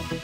Pues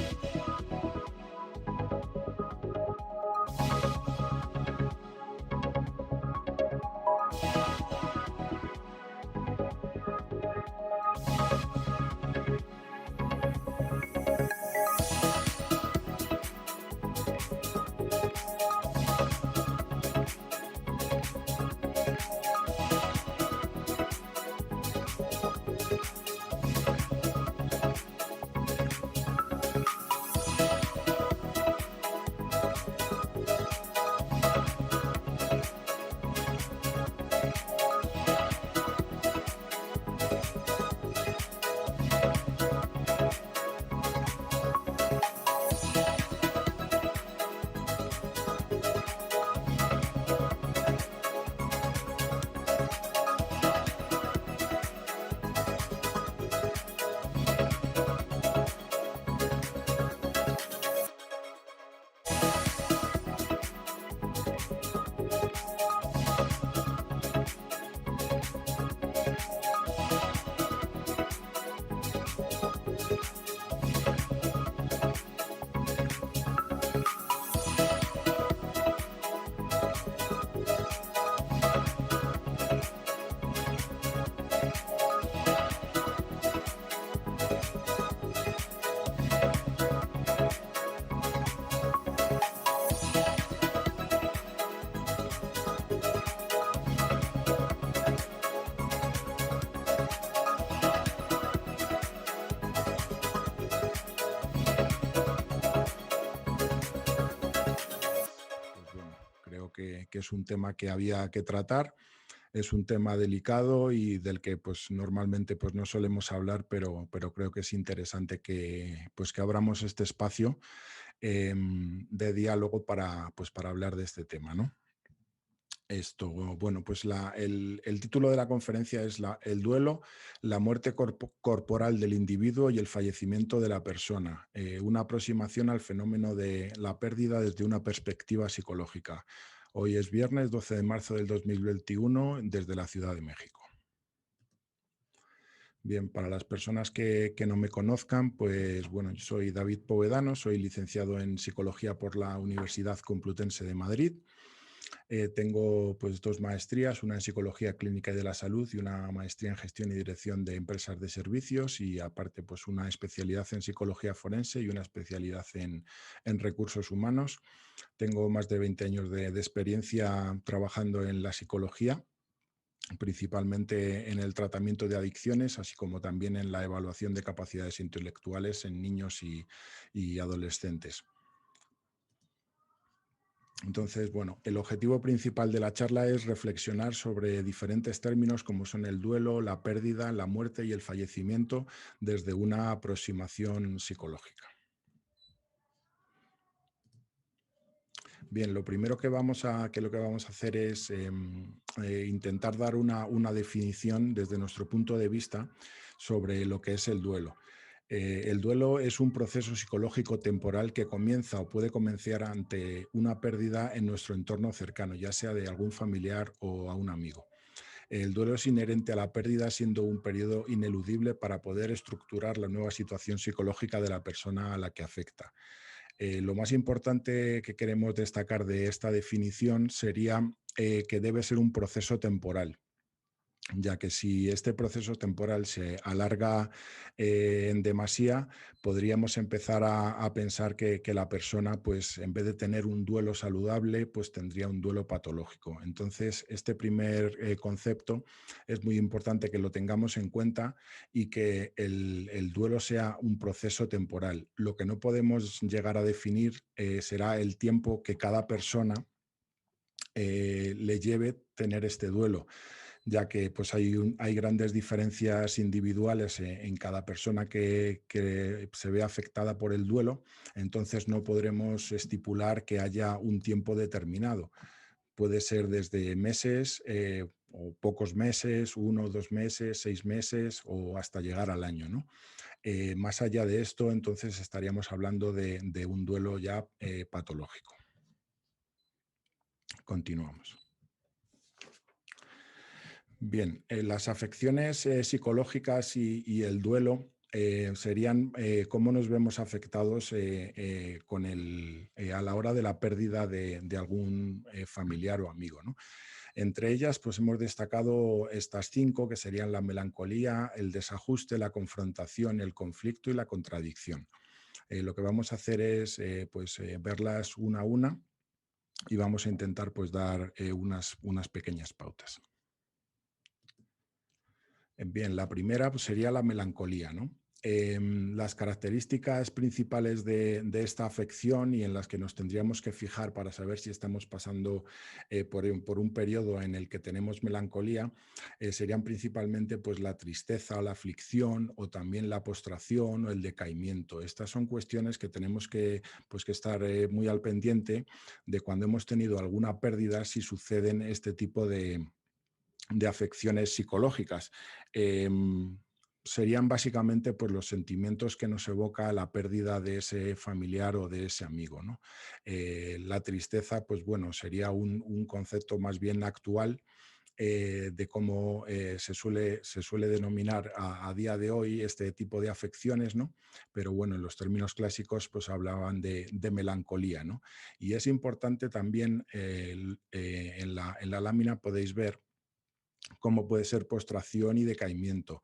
bueno, creo que es un tema que había que tratar. Es un tema delicado y del que pues normalmente pues no solemos hablar, pero creo que es interesante que pues que abramos este espacio de diálogo para pues para hablar de este tema, ¿no? Esto, bueno, pues el título de la conferencia es el duelo, la muerte corporal del individuo y el fallecimiento de la persona, una aproximación al fenómeno de la pérdida desde una perspectiva psicológica. Hoy es viernes 12 de marzo del 2021 desde la Ciudad de México. Bien, para las personas que no me conozcan, pues bueno, yo soy David Povedano, soy licenciado en Psicología por la Universidad Complutense de Madrid. Tengo pues dos maestrías, una en Psicología Clínica y de la Salud y una maestría en Gestión y Dirección de Empresas de Servicios y aparte pues una especialidad en Psicología Forense y una especialidad en Recursos Humanos. Tengo más de 20 años de experiencia trabajando en la psicología, principalmente en el tratamiento de adicciones, así como también en la evaluación de capacidades intelectuales en niños y adolescentes. Entonces, bueno, el objetivo principal de la charla es reflexionar sobre diferentes términos como son el duelo, la pérdida, la muerte y el fallecimiento desde una aproximación psicológica. Bien, lo primero lo que vamos a hacer es intentar dar una definición desde nuestro punto de vista sobre lo que es el duelo. El duelo es un proceso psicológico temporal que comienza o puede comenzar ante una pérdida en nuestro entorno cercano, ya sea de algún familiar o a un amigo. El duelo es inherente a la pérdida, siendo un periodo ineludible para poder estructurar la nueva situación psicológica de la persona a la que afecta. Lo más importante que queremos destacar de esta definición sería que debe ser un proceso temporal, ya que si este proceso temporal se alarga en demasía, podríamos empezar a pensar que la persona, pues en vez de tener un duelo saludable, pues tendría un duelo patológico. Entonces, este primer concepto es muy importante que lo tengamos en cuenta y que el duelo sea un proceso temporal. Lo que no podemos llegar a definir será el tiempo que cada persona le lleve tener este duelo, ya que pues hay grandes diferencias individuales en cada persona que se ve afectada por el duelo, entonces no podremos estipular que haya un tiempo determinado. Puede ser desde meses o pocos meses, 1 o 2 meses, 6 meses o hasta llegar al año, ¿no? Más allá de esto, entonces estaríamos hablando de un duelo ya patológico. Continuamos. Bien, las afecciones psicológicas y el duelo serían cómo nos vemos afectados a la hora de la pérdida de algún familiar o amigo, ¿no? Entre ellas, pues hemos destacado estas 5, que serían la melancolía, el desajuste, la confrontación, el conflicto y la contradicción. Lo que vamos a hacer es verlas una a una y vamos a intentar pues dar unas pequeñas pautas. Bien, la primera pues, sería la melancolía, ¿no? Las características principales de esta afección y en las que nos tendríamos que fijar para saber si estamos pasando por un periodo en el que tenemos melancolía serían principalmente pues, la tristeza, la aflicción o también la postración o el decaimiento. Estas son cuestiones que tenemos que estar muy al pendiente de cuando hemos tenido alguna pérdida, si suceden este tipo de afecciones psicológicas. Serían básicamente pues, los sentimientos que nos evoca la pérdida de ese familiar o de ese amigo, ¿no? La tristeza, pues bueno, sería un concepto más bien actual de cómo se suele denominar a día de hoy este tipo de afecciones, ¿no? Pero bueno, en los términos clásicos pues hablaban de melancolía, ¿no? Y es importante también, en la lámina podéis ver como puede ser postración y decaimiento.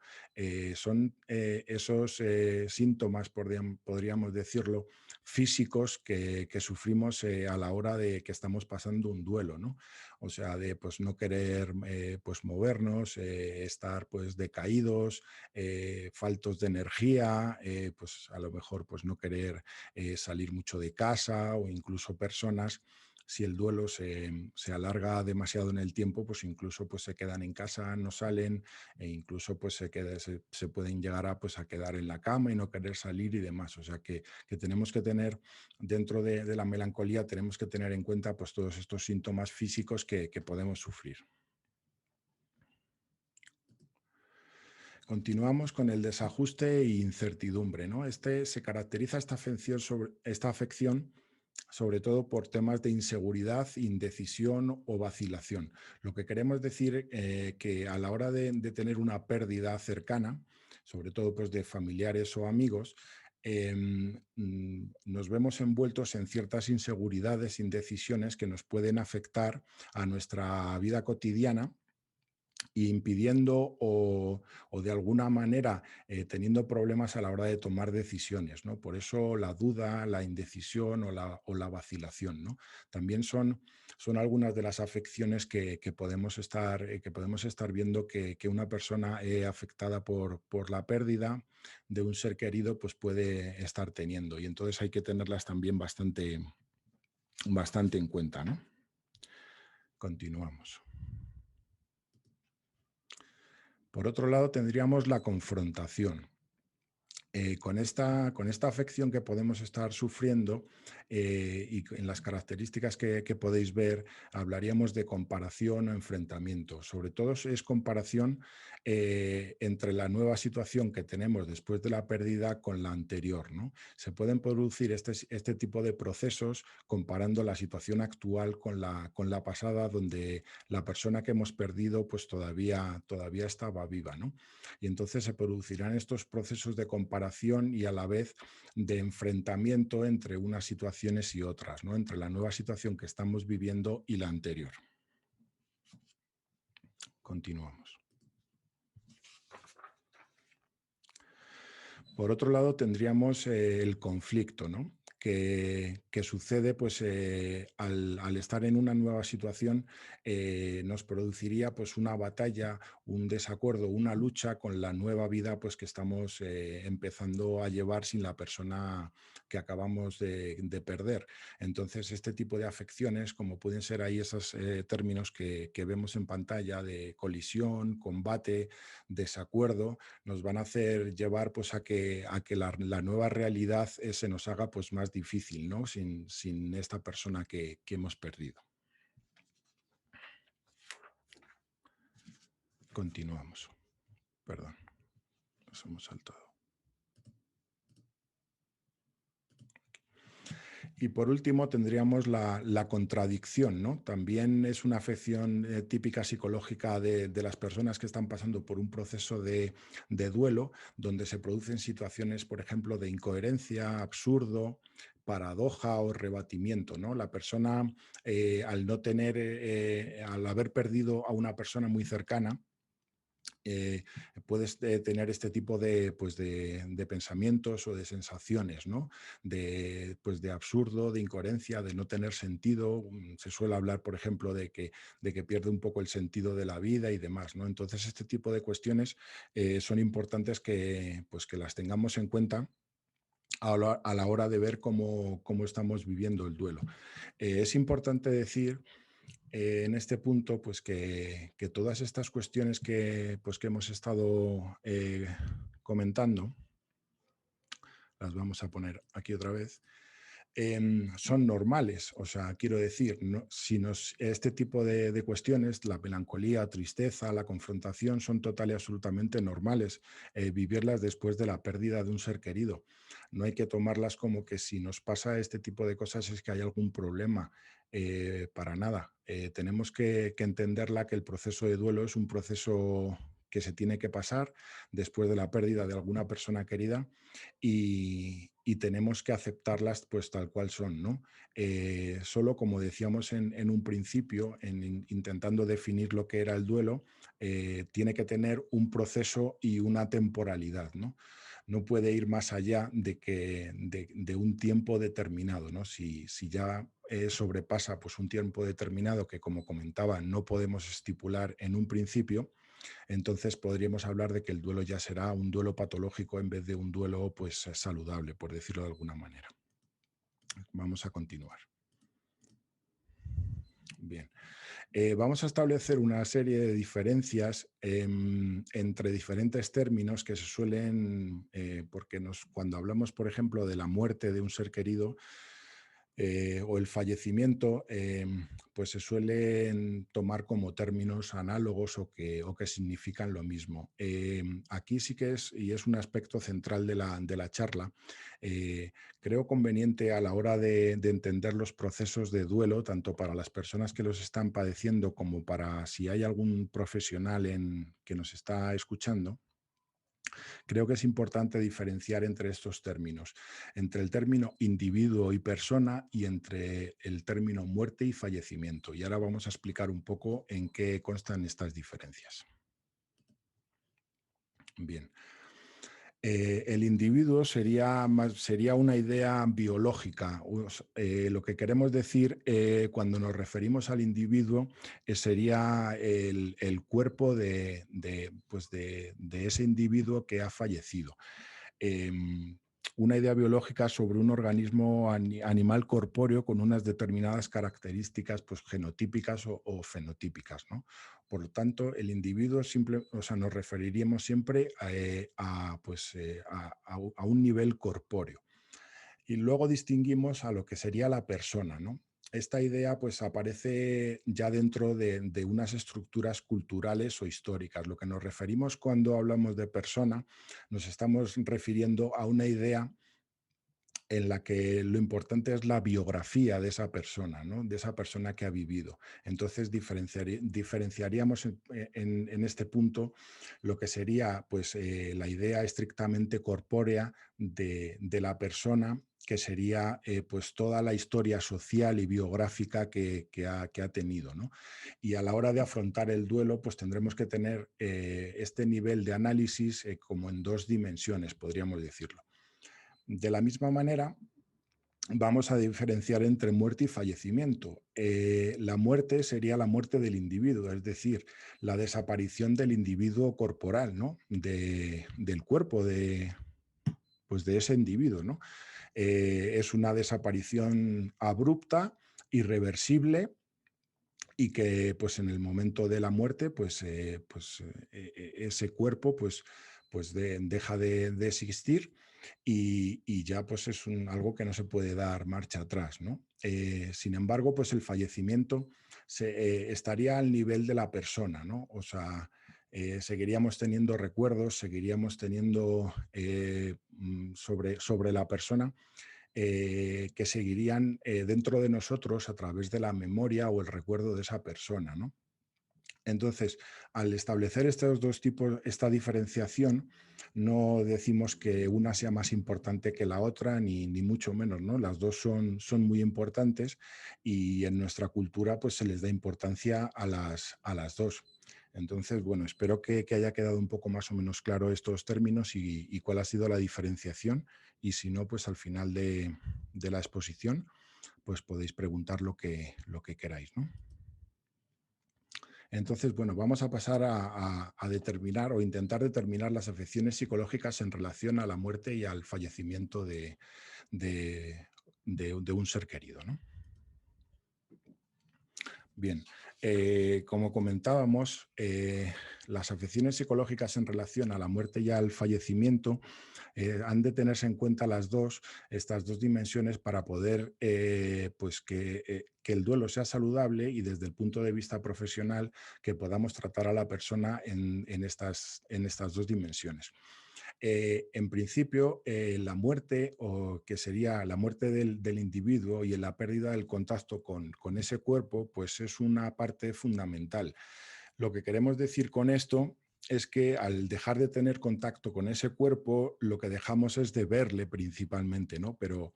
Son esos síntomas, podríamos decirlo, físicos que sufrimos a la hora de que estamos pasando un duelo, ¿no? O sea, de pues, no querer pues, movernos, estar pues, decaídos, faltos de energía, pues, a lo mejor pues, no querer salir mucho de casa o incluso personas si el duelo se alarga demasiado en el tiempo, pues incluso pues, se quedan en casa, no salen e incluso pues, se pueden llegar a quedar en la cama y no querer salir y demás. O sea que tenemos que tener, dentro de la melancolía, tenemos que tener en cuenta pues, todos estos síntomas físicos que podemos sufrir. Continuamos con el desajuste e incertidumbre, ¿no? Se caracteriza esta afección sobre todo por temas de inseguridad, indecisión o vacilación. Lo que queremos decir que a la hora de tener una pérdida cercana, sobre todo pues, de familiares o amigos, nos vemos envueltos en ciertas inseguridades, indecisiones que nos pueden afectar a nuestra vida cotidiana impidiendo o de alguna manera teniendo problemas a la hora de tomar decisiones, ¿no? Por eso la duda, la indecisión o la vacilación, ¿no? También son algunas de las afecciones que podemos estar viendo que una persona afectada por la pérdida de un ser querido pues puede estar teniendo. Y entonces hay que tenerlas también bastante en cuenta, ¿no? Continuamos. Por otro lado, tendríamos la confrontación. Con esta afección que podemos estar sufriendo en las características que podéis ver, hablaríamos de comparación o enfrentamiento. Sobre todo es comparación entre la nueva situación que tenemos después de la pérdida con la anterior, ¿no? Se pueden producir este tipo de procesos comparando la situación actual con la pasada, donde la persona que hemos perdido pues todavía estaba viva, ¿no? Y entonces se producirán estos procesos de comparación y a la vez de enfrentamiento entre unas situaciones y otras, ¿no? Entre la nueva situación que estamos viviendo y la anterior. Continuamos. Por otro lado, tendríamos el conflicto, ¿no? Que sucede pues, al estar en una nueva situación, nos produciría pues, una batalla, un desacuerdo, una lucha con la nueva vida pues, que estamos empezando a llevar sin la persona que acabamos de perder. Entonces, este tipo de afecciones, como pueden ser ahí esos términos que vemos en pantalla de colisión, combate, desacuerdo, nos van a hacer llevar pues, a que la nueva realidad se nos haga pues, más difícil, ¿no? Sin esta persona que hemos perdido. Continuamos. Perdón, nos hemos saltado. Y por último tendríamos la contradicción, ¿no? También es una afección típica psicológica de las personas que están pasando por un proceso de duelo, donde se producen situaciones, por ejemplo, de incoherencia, absurdo, paradoja o rebatimiento, ¿no? La persona, al no tener, al haber perdido a una persona muy cercana, eh, puedes tener este tipo de, pues de pensamientos o de sensaciones, ¿no? De, pues de absurdo, de incoherencia, de no tener sentido. Se suele hablar, por ejemplo, de que pierde un poco el sentido de la vida y demás, ¿no? Entonces, este tipo de cuestiones son importantes que, pues, que las tengamos en cuenta a la hora de ver cómo estamos viviendo el duelo. Es importante decir en este punto, pues que todas estas cuestiones que hemos estado comentando, las vamos a poner aquí otra vez, son normales. O sea, quiero decir, si este tipo de cuestiones, la melancolía, tristeza, la confrontación, son total y absolutamente normales. Vivirlas después de la pérdida de un ser querido. No hay que tomarlas como que si nos pasa este tipo de cosas es que hay algún problema. Para nada. Tenemos que entenderla que el proceso de duelo es un proceso que se tiene que pasar después de la pérdida de alguna persona querida y tenemos que aceptarlas pues tal cual son, ¿no? Solo como decíamos en un principio, intentando definir lo que era el duelo, tiene que tener un proceso y una temporalidad, ¿no? No puede ir más allá de un tiempo determinado, ¿no? Si ya sobrepasa pues, un tiempo determinado que, como comentaba, no podemos estipular en un principio, entonces podríamos hablar de que el duelo ya será un duelo patológico en vez de un duelo pues, saludable, por decirlo de alguna manera. Vamos a continuar. Bien. Vamos a establecer una serie de diferencias entre diferentes términos que se suelen, porque cuando hablamos, por ejemplo, de la muerte de un ser querido, o el fallecimiento, pues se suelen tomar como términos análogos o que significan lo mismo. Aquí sí que es, y es un aspecto central de la charla, eh, creo conveniente a la hora de entender los procesos de duelo, tanto para las personas que los están padeciendo como para si hay algún profesional que nos está escuchando. Creo que es importante diferenciar entre estos términos, entre el término individuo y persona y entre el término muerte y fallecimiento. Y ahora vamos a explicar un poco en qué constan estas diferencias. Bien. El individuo sería una idea biológica. Lo que queremos decir cuando nos referimos al individuo sería el cuerpo pues de ese individuo que ha fallecido. em, una idea biológica sobre un organismo animal corpóreo con unas determinadas características pues, genotípicas o fenotípicas, ¿no? Por lo tanto, el individuo o sea, nos referiríamos siempre pues, a un nivel corpóreo. Y luego distinguimos a lo que sería la persona, ¿no? Esta idea pues aparece ya dentro de unas estructuras culturales o históricas. Lo que nos referimos cuando hablamos de persona, nos estamos refiriendo a una idea en la que lo importante es la biografía de esa persona, ¿no? De esa persona que ha vivido. Entonces diferenciaríamos en este punto lo que sería pues, la idea estrictamente corpórea de la persona, que sería pues toda la historia social y biográfica que ha tenido, ¿no? Y a la hora de afrontar el duelo, pues tendremos que tener este nivel de análisis como en dos dimensiones, podríamos decirlo. De la misma manera, vamos a diferenciar entre muerte y fallecimiento. La muerte sería la muerte del individuo, es decir, la desaparición del individuo corporal, ¿no? Del cuerpo pues de ese individuo, ¿no? Es una desaparición abrupta, irreversible y que pues en el momento de la muerte ese cuerpo deja de existir y ya pues es algo que no se puede dar marcha atrás, ¿no? Sin embargo, pues el fallecimiento estaría al nivel de la persona, ¿no? O sea, seguiríamos teniendo recuerdos, seguiríamos teniendo sobre la persona que seguirían dentro de nosotros a través de la memoria o el recuerdo de esa persona, ¿no? Entonces, al establecer estos dos tipos, esta diferenciación, no decimos que una sea más importante que la otra, ni mucho menos, ¿no? Las dos son muy importantes y en nuestra cultura pues se les da importancia a las dos. Entonces, bueno, espero que haya quedado un poco más o menos claro estos términos y cuál ha sido la diferenciación. Y si no, pues al final de la exposición, pues podéis preguntar lo que queráis, ¿no? Entonces, bueno, vamos a pasar a determinar o intentar determinar las afecciones psicológicas en relación a la muerte y al fallecimiento de- de un ser querido, ¿no? Bien, como comentábamos, las afecciones psicológicas en relación a la muerte y al fallecimiento han de tenerse en cuenta estas dos dimensiones para poder pues que el duelo sea saludable y desde el punto de vista profesional que podamos tratar a la persona en estas dos dimensiones. En principio, la muerte, o que sería la muerte del individuo y la pérdida del contacto con ese cuerpo, pues es una parte fundamental. Lo que queremos decir con esto es que al dejar de tener contacto con ese cuerpo, lo que dejamos es de verle principalmente, ¿no? Pero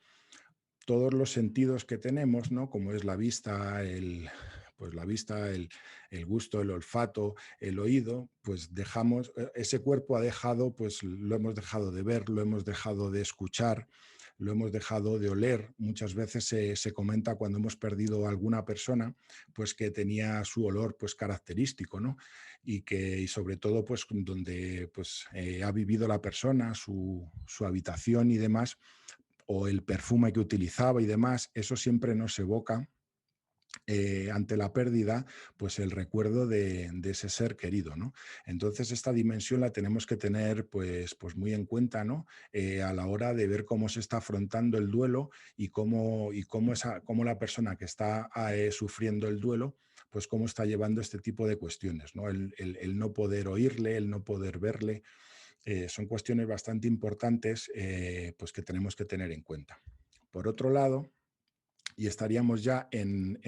todos los sentidos que tenemos, ¿no? Como es la vista, pues la vista, el gusto, el olfato, el oído, pues dejamos, ese cuerpo ha dejado, pues lo hemos dejado de ver, lo hemos dejado de escuchar, lo hemos dejado de oler. Muchas veces se comenta cuando hemos perdido a alguna persona, pues que tenía su olor pues característico, ¿no? Y sobre todo pues donde pues ha vivido la persona, su habitación y demás, o el perfume que utilizaba y demás, eso siempre nos evoca ante la pérdida, pues el recuerdo de ese ser querido, ¿no? Entonces esta dimensión la tenemos que tener pues muy en cuenta, ¿no? A la hora de ver cómo se está afrontando el duelo cómo la persona que está sufriendo el duelo, pues cómo está llevando este tipo de cuestiones, ¿no? El no poder oírle, el no poder verle, son cuestiones bastante importantes pues que tenemos que tener en cuenta. Por otro lado, y estaríamos ya en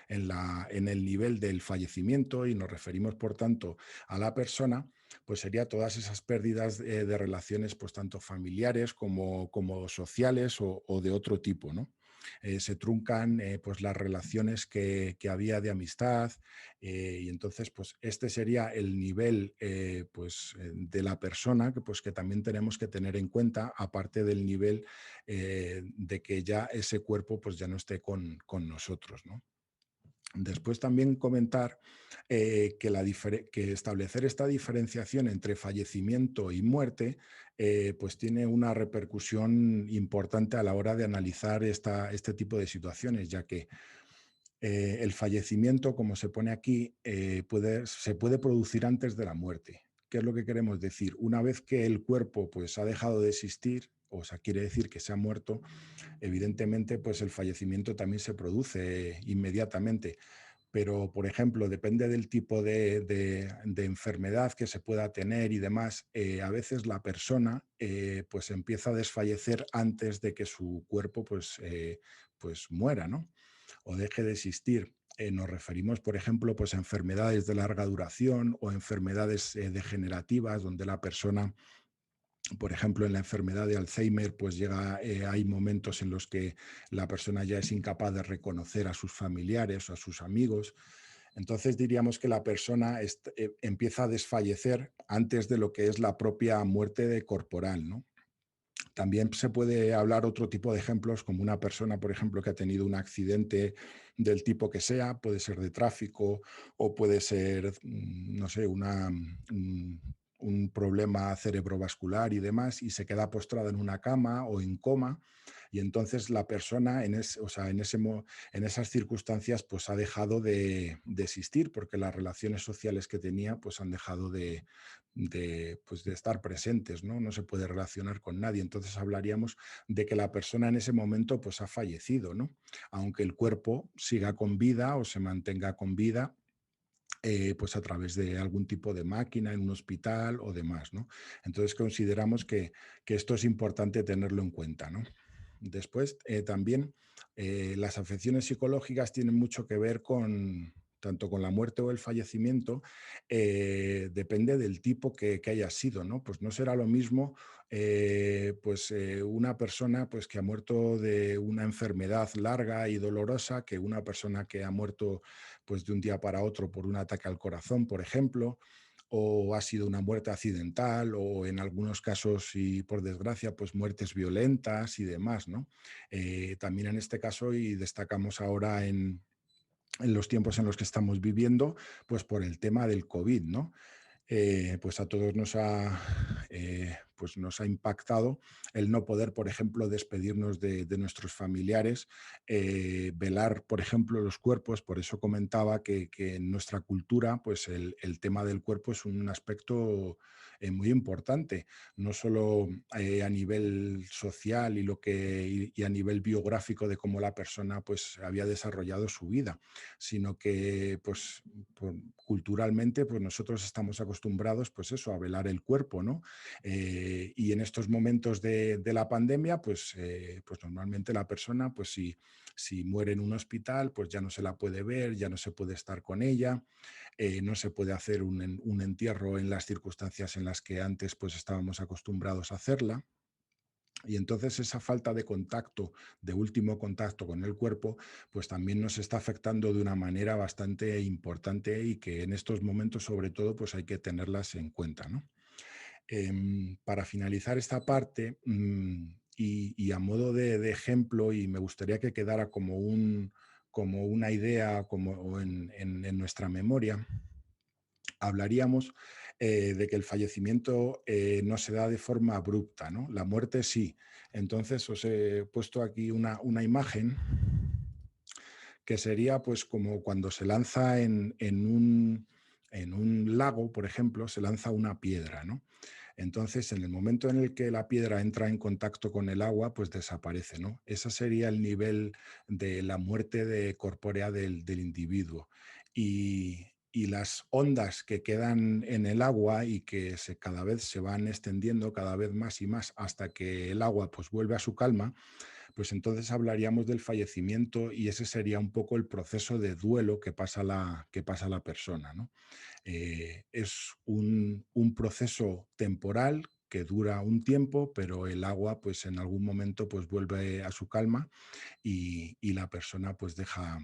el nivel del fallecimiento y nos referimos, por tanto, a la persona, pues sería todas esas pérdidas de relaciones, pues tanto familiares como sociales o de otro tipo, ¿no? Se truncan pues las relaciones que había de amistad y entonces pues este sería el nivel de la persona pues, que también tenemos que tener en cuenta, aparte del nivel de que ya ese cuerpo pues ya no esté con nosotros, ¿no? Después también comentar que establecer esta diferenciación entre fallecimiento y muerte pues tiene una repercusión importante a la hora de analizar este tipo de situaciones, ya que el fallecimiento, como se pone aquí, se puede producir antes de la muerte. ¿Qué es lo que queremos decir? Una vez que el cuerpo pues, ha dejado de existir, o sea, quiere decir que se ha muerto, evidentemente pues, el fallecimiento también se produce inmediatamente. Pero, por ejemplo, depende del tipo de enfermedad que se pueda tener y demás, a veces la persona pues empieza a desfallecer antes de que su cuerpo pues muera, ¿no? O deje de existir. Nos referimos, por ejemplo, pues a enfermedades de larga duración o enfermedades degenerativas donde la persona, por ejemplo, en la enfermedad de Alzheimer, pues hay momentos en los que la persona ya es incapaz de reconocer a sus familiares o a sus amigos. Entonces diríamos que la persona empieza a desfallecer antes de lo que es la propia muerte corporal, ¿no? También se puede hablar otro tipo de ejemplos, como una persona, por ejemplo, que ha tenido un accidente del tipo que sea, puede ser de tráfico o puede ser, no sé, un problema cerebrovascular y demás, y se queda postrada en una cama o en coma, y entonces la persona o sea, en esas circunstancias pues ha dejado de existir, porque las relaciones sociales que tenía pues han dejado pues de estar presentes, ¿no? No se puede relacionar con nadie. Entonces hablaríamos de que la persona en ese momento pues ha fallecido, ¿no? Aunque el cuerpo siga con vida o se mantenga con vida, pues a través de algún tipo de máquina en un hospital o demás, ¿no? Entonces consideramos que esto es importante tenerlo en cuenta, ¿no? Después, también las afecciones psicológicas tienen mucho que ver con tanto con la muerte o el fallecimiento, depende del tipo que haya sido, ¿no? Pues no será lo mismo una persona pues, que ha muerto de una enfermedad larga y dolorosa que una persona que ha muerto pues, de un día para otro por un ataque al corazón, por ejemplo, o ha sido una muerte accidental, o en algunos casos, y por desgracia, pues muertes violentas y demás, ¿no? También en este caso, y destacamos ahora en los tiempos en los que estamos viviendo, pues por el tema del COVID, ¿no? Pues a todos nos ha impactado el no poder, por ejemplo, despedirnos de nuestros familiares, velar, por ejemplo, los cuerpos. Por eso comentaba que en nuestra cultura, pues el tema del cuerpo es un aspecto muy importante, no solo a nivel social y a nivel biográfico de cómo la persona pues, había desarrollado su vida, sino que pues, culturalmente pues nosotros estamos acostumbrados pues eso, a velar el cuerpo, ¿no? Y en estos momentos de la pandemia, pues normalmente la persona, pues si muere en un hospital, pues ya no se la puede ver, ya no se puede estar con ella, no se puede hacer un entierro en las circunstancias en las que antes pues estábamos acostumbrados a hacerla. Y entonces esa falta de contacto, de último contacto con el cuerpo, pues también nos está afectando de una manera bastante importante y que en estos momentos sobre todo pues hay que tenerlas en cuenta, ¿no? Para finalizar esta parte y a modo de ejemplo, y me gustaría que quedara como una idea como en nuestra memoria, hablaríamos de que el fallecimiento no se da de forma abrupta, ¿no? La muerte sí. Entonces os he puesto aquí una imagen que sería pues como cuando se lanza en un lago, por ejemplo, se lanza una piedra, ¿no? Entonces, en el momento en el que la piedra entra en contacto con el agua, pues desaparece, ¿no? Ese sería el nivel de la muerte corpórea del individuo. Y las ondas que quedan en el agua y que cada vez se van extendiendo cada vez más y más hasta que el agua pues vuelve a su calma, pues entonces hablaríamos del fallecimiento y ese sería un poco el proceso de duelo que pasa la persona, ¿no? Es un proceso temporal que dura un tiempo, pero el agua pues en algún momento pues vuelve a su calma y la persona pues deja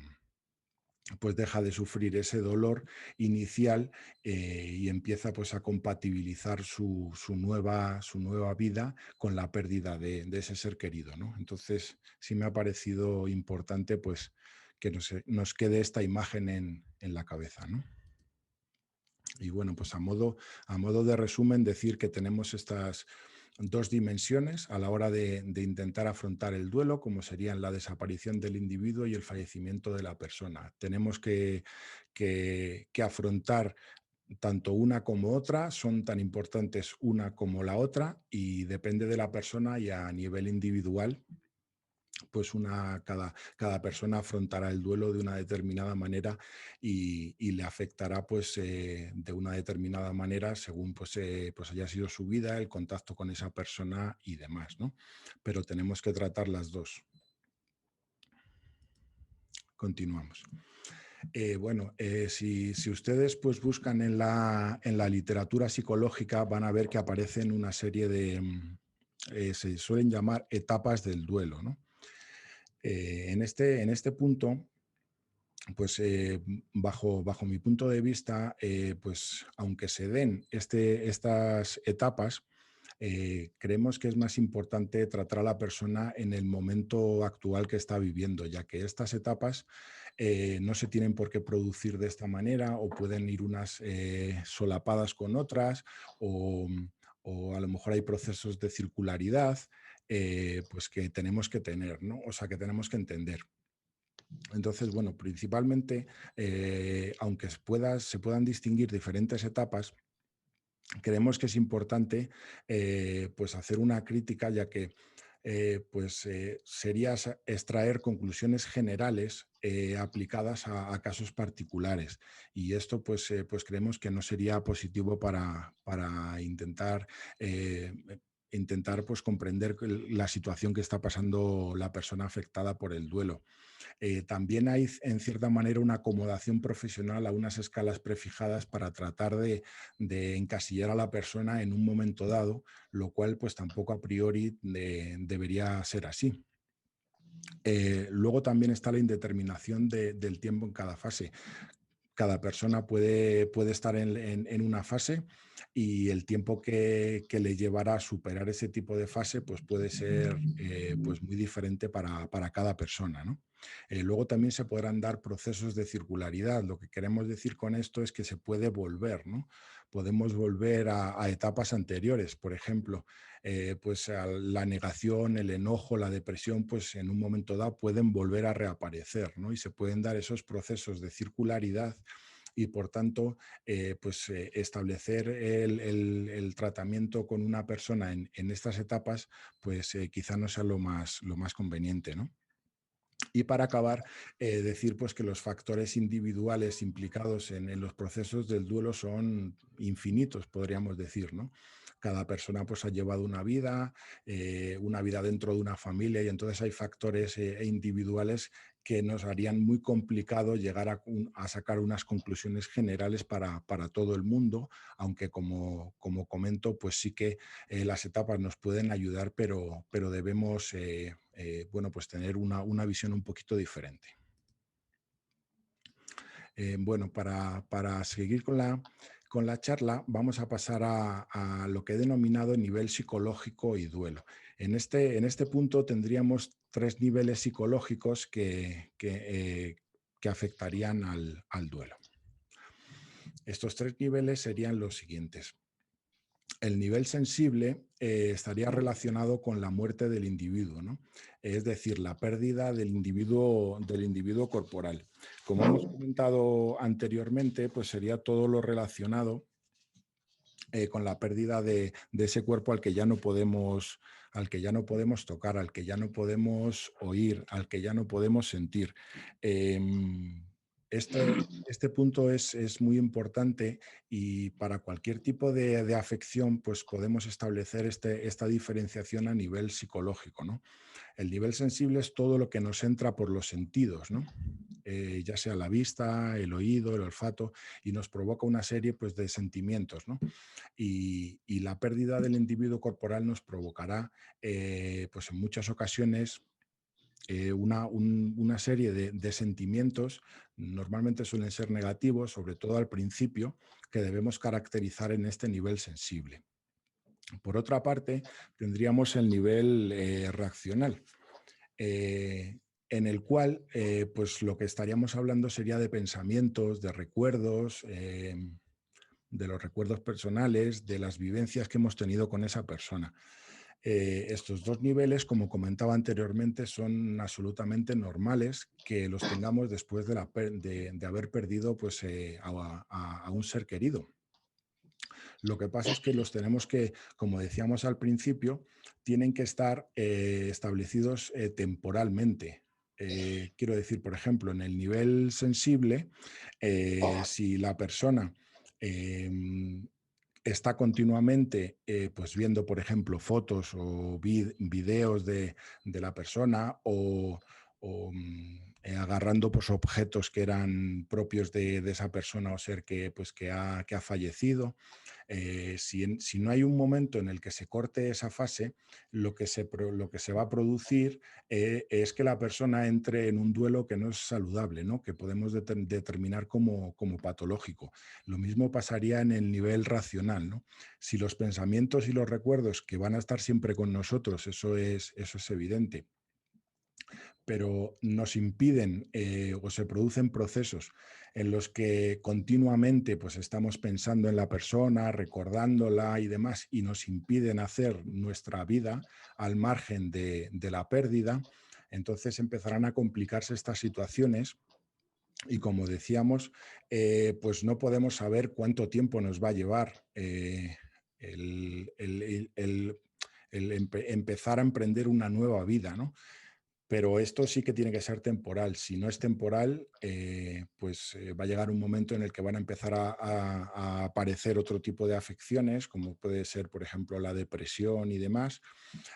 de sufrir ese dolor inicial y empieza pues a compatibilizar su nueva vida con la pérdida de ese ser querido, ¿no? Entonces sí me ha parecido importante pues que nos quede esta imagen en la cabeza, ¿no? Y bueno, pues a modo de resumen, decir que tenemos estas dos dimensiones a la hora de intentar afrontar el duelo, como serían la desaparición del individuo y el fallecimiento de la persona. Tenemos que afrontar tanto una como otra, son tan importantes una como la otra y depende de la persona y a nivel individual pues cada persona afrontará el duelo de una determinada manera y le afectará pues de una determinada manera según pues haya sido su vida, el contacto con esa persona y demás, ¿no? Pero tenemos que tratar las dos. Continuamos. Si ustedes pues buscan en la literatura psicológica van a ver que aparecen una serie se suelen llamar etapas del duelo, ¿no? En este punto, pues bajo mi punto de vista, pues aunque se den estas etapas, creemos que es más importante tratar a la persona en el momento actual que está viviendo, ya que estas etapas no se tienen por qué producir de esta manera o pueden ir unas solapadas con otras o a lo mejor hay procesos de circularidad pues que tenemos que tener, ¿no? O sea, que tenemos que entender. Entonces, bueno, principalmente, aunque se puedan distinguir diferentes etapas, creemos que es importante pues hacer una crítica, ya que sería extraer conclusiones generales aplicadas a casos particulares. Y esto pues creemos que no sería positivo para intentar intentar pues, comprender la situación que está pasando la persona afectada por el duelo. También hay, en cierta manera, una acomodación profesional a unas escalas prefijadas para tratar de encasillar a la persona en un momento dado, lo cual pues tampoco a priori debería ser así. Luego también está la indeterminación del tiempo en cada fase. Cada persona puede estar en una fase y el tiempo que le llevará a superar ese tipo de fase pues puede ser pues muy diferente para cada persona, ¿no? Luego también se podrán dar procesos de circularidad. Lo que queremos decir con esto es que se puede volver, ¿no? Podemos volver a etapas anteriores. Por ejemplo, pues a la negación, el enojo, la depresión, pues en un momento dado pueden volver a reaparecer, ¿no? Y se pueden dar esos procesos de circularidad y por tanto, establecer el tratamiento con una persona en estas etapas, pues quizá no sea lo más conveniente, ¿no? Y para acabar, decir pues, que los factores individuales implicados en los procesos del duelo son infinitos, podríamos decir, ¿no? Cada persona pues, ha llevado una vida dentro de una familia y entonces hay factores individuales que nos harían muy complicado llegar a sacar unas conclusiones generales para todo el mundo, aunque como comento, pues sí que las etapas nos pueden ayudar, pero debemos bueno, pues tener una visión un poquito diferente. Bueno, para seguir con la charla, vamos a pasar a lo que he denominado nivel psicológico y duelo. En este punto tendríamos tres niveles psicológicos que afectarían al duelo. Estos tres niveles serían los siguientes. El nivel sensible estaría relacionado con la muerte del individuo, ¿no? Es decir, la pérdida del individuo corporal. Como hemos comentado anteriormente, pues sería todo lo relacionado con la pérdida de ese cuerpo al que ya no podemos tocar, al que ya no podemos oír, al que ya no podemos sentir. Em, este punto es muy importante y para cualquier tipo de afección, pues podemos establecer esta diferenciación a nivel psicológico, ¿no? El nivel sensible es todo lo que nos entra por los sentidos, ¿no? Ya sea la vista, el oído, el olfato, y nos provoca una serie pues, de sentimientos, ¿no? Y la pérdida del individuo corporal nos provocará, pues en muchas ocasiones, una serie de sentimientos, normalmente suelen ser negativos, sobre todo al principio, que debemos caracterizar en este nivel sensible. Por otra parte, tendríamos el nivel reaccional, eh, en el cual pues lo que estaríamos hablando sería de pensamientos, de recuerdos, de los recuerdos personales, de las vivencias que hemos tenido con esa persona. Estos dos niveles, como comentaba anteriormente, son absolutamente normales que los tengamos después de haber perdido pues, a un ser querido. Lo que pasa es que los tenemos que, como decíamos al principio, tienen que estar establecidos temporalmente. Quiero decir, por ejemplo, en el nivel sensible, si la persona em, está continuamente pues viendo, por ejemplo, fotos o videos de la persona o agarrando pues, objetos que eran propios de esa persona o ser pues, que ha fallecido. Si no hay un momento en el que se corte esa fase, lo que se va a producir es que la persona entre en un duelo que no es saludable, ¿no? Que podemos determinar como patológico. Lo mismo pasaría en el nivel racional, ¿no? Si los pensamientos y los recuerdos que van a estar siempre con nosotros, eso es evidente, pero nos impiden o se producen procesos en los que continuamente pues, estamos pensando en la persona, recordándola y demás, y nos impiden hacer nuestra vida al margen de la pérdida, entonces empezarán a complicarse estas situaciones y como decíamos, pues no podemos saber cuánto tiempo nos va a llevar el empezar a emprender una nueva vida, ¿no? Pero esto sí que tiene que ser temporal. Si no es temporal, va a llegar un momento en el que van a empezar a aparecer otro tipo de afecciones, como puede ser, por ejemplo, la depresión y demás,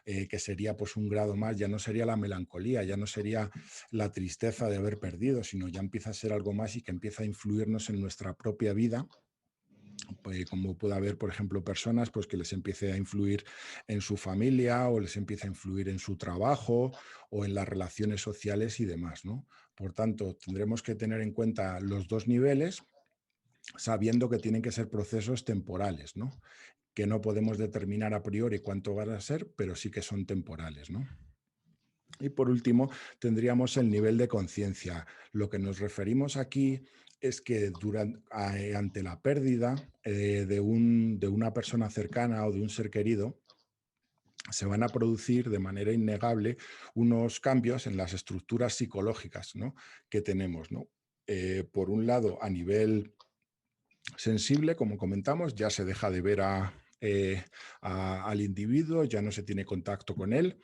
que sería pues un grado más, ya no sería la melancolía, ya no sería la tristeza de haber perdido, sino ya empieza a ser algo más y que empieza a influirnos en nuestra propia vida, como puede haber, por ejemplo, personas pues, que les empiece a influir en su familia o les empiece a influir en su trabajo o en las relaciones sociales y demás, ¿no? Por tanto, tendremos que tener en cuenta los dos niveles, sabiendo que tienen que ser procesos temporales, ¿no? Que no podemos determinar a priori cuánto van a ser, pero sí que son temporales, ¿no? Y por último, tendríamos el nivel de conciencia. Lo que nos referimos aquí es que ante la pérdida de una persona cercana o de un ser querido, se van a producir de manera innegable unos cambios en las estructuras psicológicas, ¿no?, que tenemos, ¿no? Por un lado, a nivel sensible, como comentamos, ya se deja de ver al individuo, ya no se tiene contacto con él,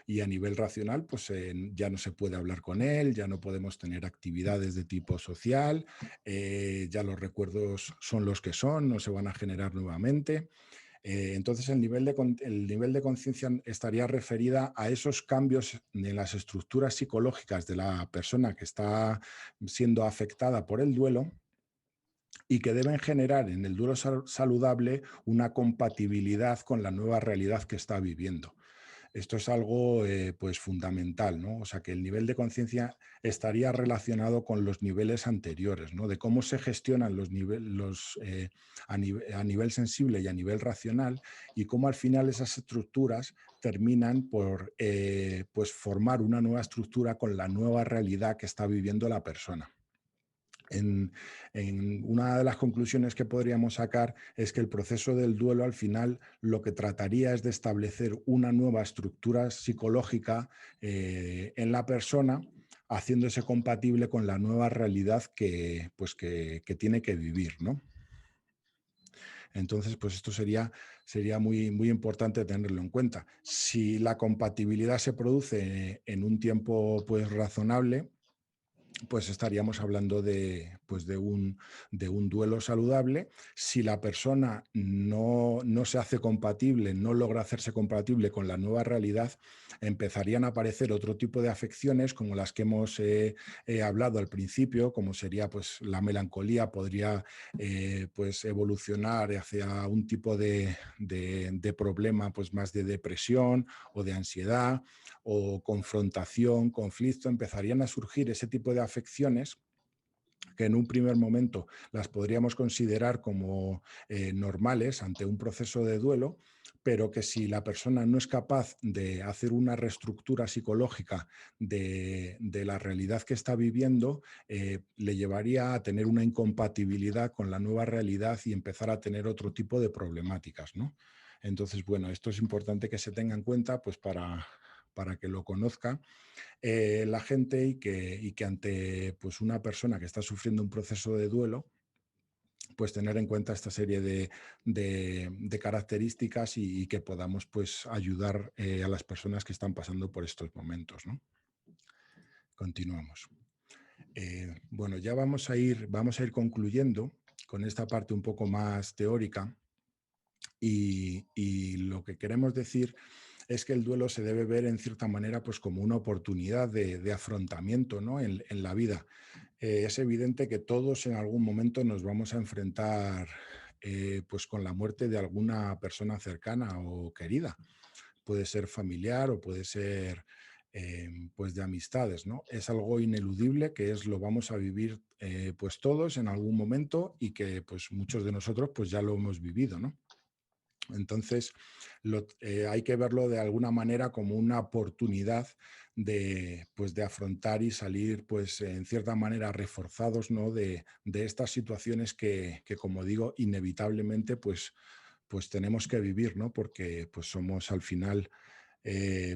y a nivel racional, pues ya no se puede hablar con él, ya no podemos tener actividades de tipo social, ya los recuerdos son los que son, no se van a generar nuevamente. Entonces, el nivel de conciencia estaría referida a esos cambios en las estructuras psicológicas de la persona que está siendo afectada por el duelo, y que deben generar en el duelo saludable una compatibilidad con la nueva realidad que está viviendo. Esto es algo pues fundamental, ¿no? O sea, que el nivel de conciencia estaría relacionado con los niveles anteriores, ¿no? De cómo se gestionan a nivel sensible y a nivel racional, y cómo al final esas estructuras terminan por pues formar una nueva estructura con la nueva realidad que está viviendo la persona. En, una de las conclusiones que podríamos sacar es que el proceso del duelo al final lo que trataría es de establecer una nueva estructura psicológica en la persona, haciéndose compatible con la nueva realidad que tiene que vivir, ¿no? Entonces, pues esto sería muy, muy importante tenerlo en cuenta. Si la compatibilidad se produce en un tiempo pues razonable, pues estaríamos hablando de un duelo saludable. Si la persona no se hace compatible, no logra hacerse compatible con la nueva realidad, empezarían a aparecer otro tipo de afecciones como las que hemos hablado al principio, como sería pues la melancolía, podría pues evolucionar hacia un tipo de problema pues más de depresión o de ansiedad o confrontación, conflicto. Empezarían a surgir ese tipo de afecciones que en un primer momento las podríamos considerar como normales ante un proceso de duelo, pero que si la persona no es capaz de hacer una reestructura psicológica de la realidad que está viviendo, le llevaría a tener una incompatibilidad con la nueva realidad y empezar a tener otro tipo de problemáticas, ¿no? Entonces, bueno, esto es importante que se tenga en cuenta pues para que lo conozca la gente, y que ante pues, una persona que está sufriendo un proceso de duelo, pues tener en cuenta esta serie de características, y que podamos pues, ayudar a las personas que están pasando por estos momentos, ¿no? Continuamos. Bueno, ya vamos a ir concluyendo con esta parte un poco más teórica, y lo que queremos decir es que el duelo se debe ver en cierta manera pues como una oportunidad de afrontamiento, ¿no?, en la vida. Es evidente que todos en algún momento nos vamos a enfrentar pues con la muerte de alguna persona cercana o querida. Puede ser familiar o puede ser pues de amistades, ¿no? Es algo ineludible que lo vamos a vivir pues todos en algún momento, y que pues muchos de nosotros pues ya lo hemos vivido, ¿no? Entonces, hay que verlo de alguna manera como una oportunidad pues, de afrontar y salir, pues, en cierta manera reforzados, ¿no?, de estas situaciones que, como digo, inevitablemente, pues tenemos que vivir, ¿no? Porque pues, somos al final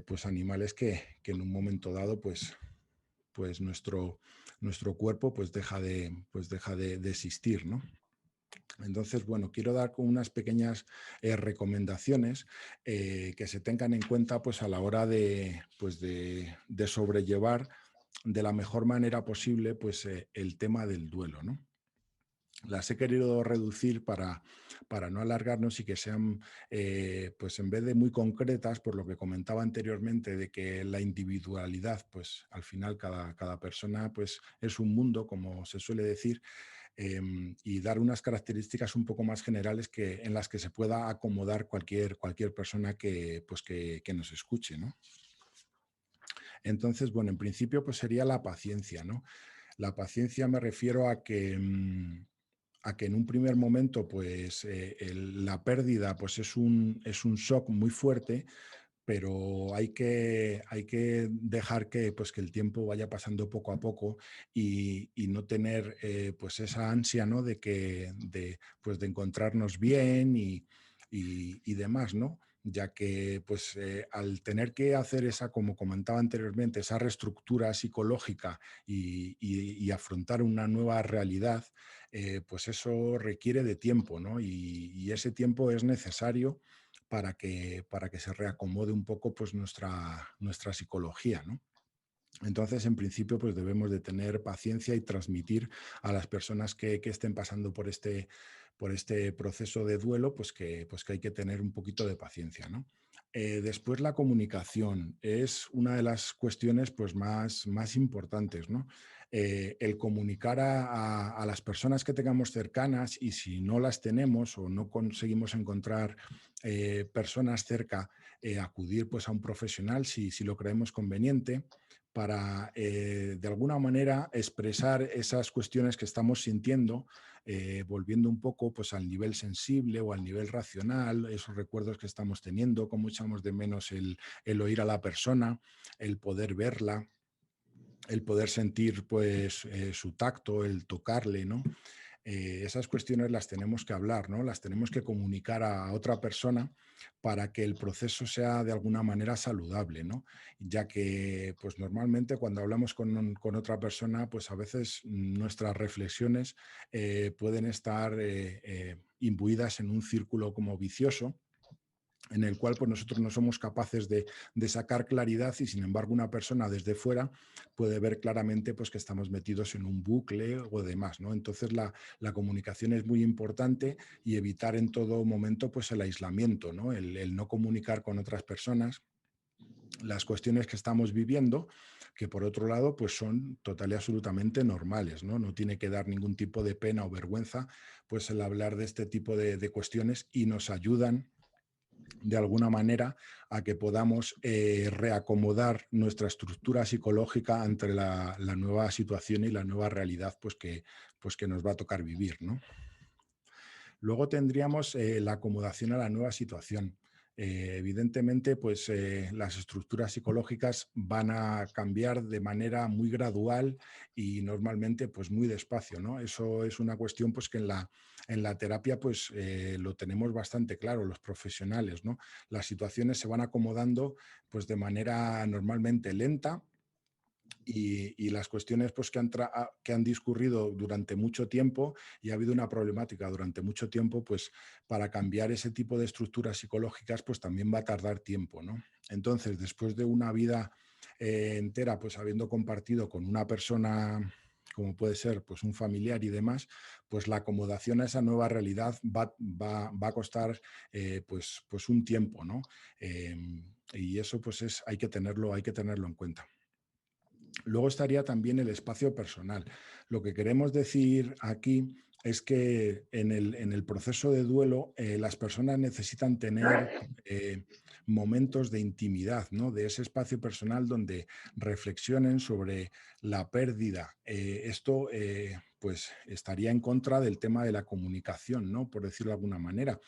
pues, animales que en un momento dado, pues nuestro cuerpo pues deja de existir, ¿no? Entonces, bueno, quiero dar como unas pequeñas recomendaciones que se tengan en cuenta pues, a la hora de, pues, de sobrellevar de la mejor manera posible pues, el tema del duelo, ¿no? Las he querido reducir para no alargarnos y que sean, pues en vez de muy concretas, por lo que comentaba anteriormente, de que la individualidad, pues al final cada persona pues, es un mundo, como se suele decir, y dar unas características un poco más generales en las que se pueda acomodar cualquier persona pues que nos escuche, ¿no? Entonces, bueno, en principio pues sería la paciencia, ¿no? La paciencia me refiero a que en un primer momento, pues la pérdida pues es un shock muy fuerte, pero hay que dejar que, pues, que el tiempo vaya pasando poco a poco y no tener pues esa ansia, ¿no? Pues, de encontrarnos bien y demás, ¿no? Ya que pues, al tener que hacer esa, como comentaba anteriormente, esa reestructura psicológica y afrontar una nueva realidad, pues eso requiere de tiempo, ¿no? Y ese tiempo es necesario para que se reacomode un poco pues nuestra psicología, ¿no? Entonces, en principio, pues debemos de tener paciencia y transmitir a las personas que estén pasando por este proceso de duelo, pues que hay que tener un poquito de paciencia, ¿no? Después, la comunicación es una de las cuestiones pues, más importantes, ¿no? El comunicar a las personas que tengamos cercanas y si no las tenemos o no conseguimos encontrar personas cerca, acudir pues, a un profesional si lo creemos conveniente para, de alguna manera, expresar esas cuestiones que estamos sintiendo, volviendo un poco pues, al nivel sensible o al nivel racional, esos recuerdos que estamos teniendo, cómo echamos de menos el oír a la persona, el poder verla, el poder sentir pues, su tacto, el tocarle, ¿no? Esas cuestiones las tenemos que hablar, ¿no? Las tenemos que comunicar a otra persona para que el proceso sea de alguna manera saludable, ¿no? Ya que, pues normalmente cuando hablamos con otra persona, pues a veces nuestras reflexiones pueden estar imbuidas en un círculo como vicioso en el cual pues, nosotros no somos capaces de sacar claridad y sin embargo una persona desde fuera puede ver claramente pues, que estamos metidos en un bucle o demás, ¿no? Entonces la comunicación es muy importante y evitar en todo momento pues, el aislamiento, ¿no? El no comunicar con otras personas las cuestiones que estamos viviendo, que por otro lado pues son total y absolutamente normales, ¿no? No tiene que dar ningún tipo de pena o vergüenza pues el hablar de este tipo de cuestiones y nos ayudan de alguna manera a que podamos reacomodar nuestra estructura psicológica ante la nueva situación y la nueva realidad pues que nos va a tocar vivir, ¿no? Luego tendríamos la acomodación a la nueva situación. Evidentemente, pues las estructuras psicológicas van a cambiar de manera muy gradual y normalmente pues muy despacio, ¿no? Eso es una cuestión pues que en la terapia pues lo tenemos bastante claro los profesionales, ¿no? Las situaciones se van acomodando pues de manera normalmente lenta y las cuestiones pues, que han discurrido durante mucho tiempo y ha habido una problemática durante mucho tiempo, pues para cambiar ese tipo de estructuras psicológicas, pues también va a tardar tiempo, ¿no? Entonces, después de una vida entera, pues habiendo compartido con una persona como puede ser pues un familiar y demás, pues la acomodación a esa nueva realidad va a costar pues un tiempo, ¿no? Y eso pues hay que tenerlo en cuenta. Luego estaría también el espacio personal. Lo que queremos decir aquí es que en el proceso de duelo las personas necesitan tener momentos de intimidad, ¿no? De ese espacio personal donde reflexionen sobre la pérdida. Esto pues estaría en contra del tema de la comunicación, ¿no? Por decirlo de alguna manera,